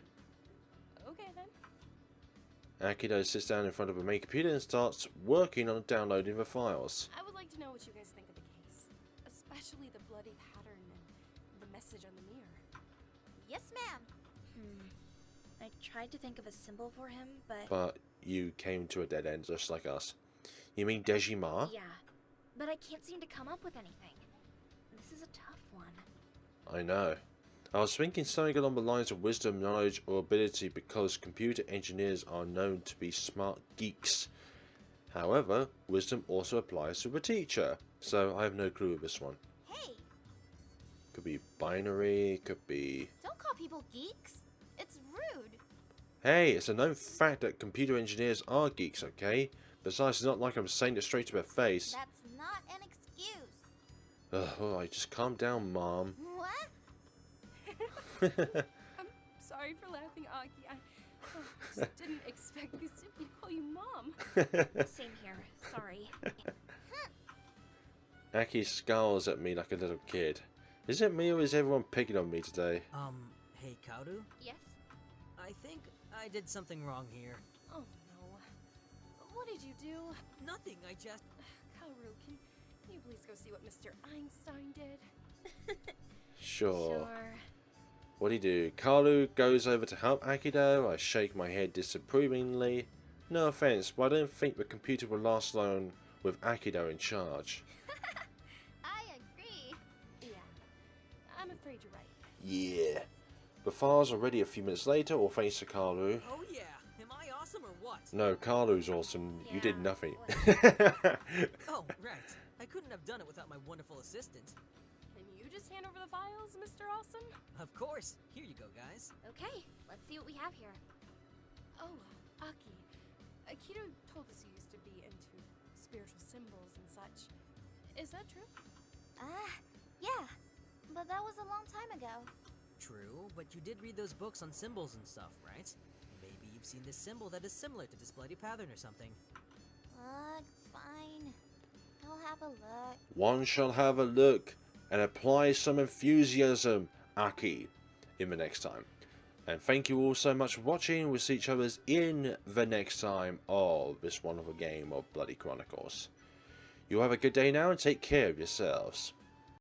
Okay then. Akito sits down in front of a main computer and starts working on downloading the files. I would like to know what you guys think of the case. Especially the bloody pattern and the message on the mirror. Yes, ma'am. I tried to think of a symbol for him, but... But you came to a dead end just like us. You mean Dejima? Yeah, but I can't seem to come up with anything. This is a tough one. I know. I was thinking something along the lines of wisdom, knowledge, or ability because computer engineers are known to be smart geeks. However, wisdom also applies to a teacher, so I have no clue with this one. Hey, Could be binary, could be... don't call people geeks. It's rude. Hey, it's a known fact that computer engineers are geeks, okay? Besides, it's not like I'm saying it straight to their face. That's not an excuse. Alright, just calm down, Mom. What? I'm sorry for laughing, Aki. I just didn't expect Kazuki to call you Mom. Same here. Sorry. Aki scowls at me like a little kid. Is it me or is everyone picking on me today? Hey, Kaoru? Yes? I think I did something wrong here. Oh no. What did you do? Nothing, I just... Kaoru, can you please go see what Mr. Einstein did? Sure. What do you do? Kaoru goes over to help Akito. I shake my head disapprovingly. No offense, but I don't think the computer will last long with Akito in charge. I agree. Yeah. I'm afraid you're right. Yeah. The files are ready a few minutes later, all thanks to Kaoru. Oh yeah, am I awesome or what? No, Kaoru's awesome. You did Yeah, nothing. Oh, right. I couldn't have done it without my wonderful assistant. Can you just hand over the files, Mr. Awesome? Of course. Here you go, guys. Okay, let's see what we have here. Oh, Aki. Akito told us you used to be into spiritual symbols and such. Is that true? Yeah. But that was a long time ago. True, but you did read those books on symbols and stuff, right? Maybe you've seen this symbol that is similar to this bloody pattern or something. Fine. I'll have a look. One shall have a look and apply some enthusiasm, Aki, in the next time. And thank you all so much for watching. We'll see each other in the next time of this wonderful game of Bloody Chronicles. You have a good day now and take care of yourselves.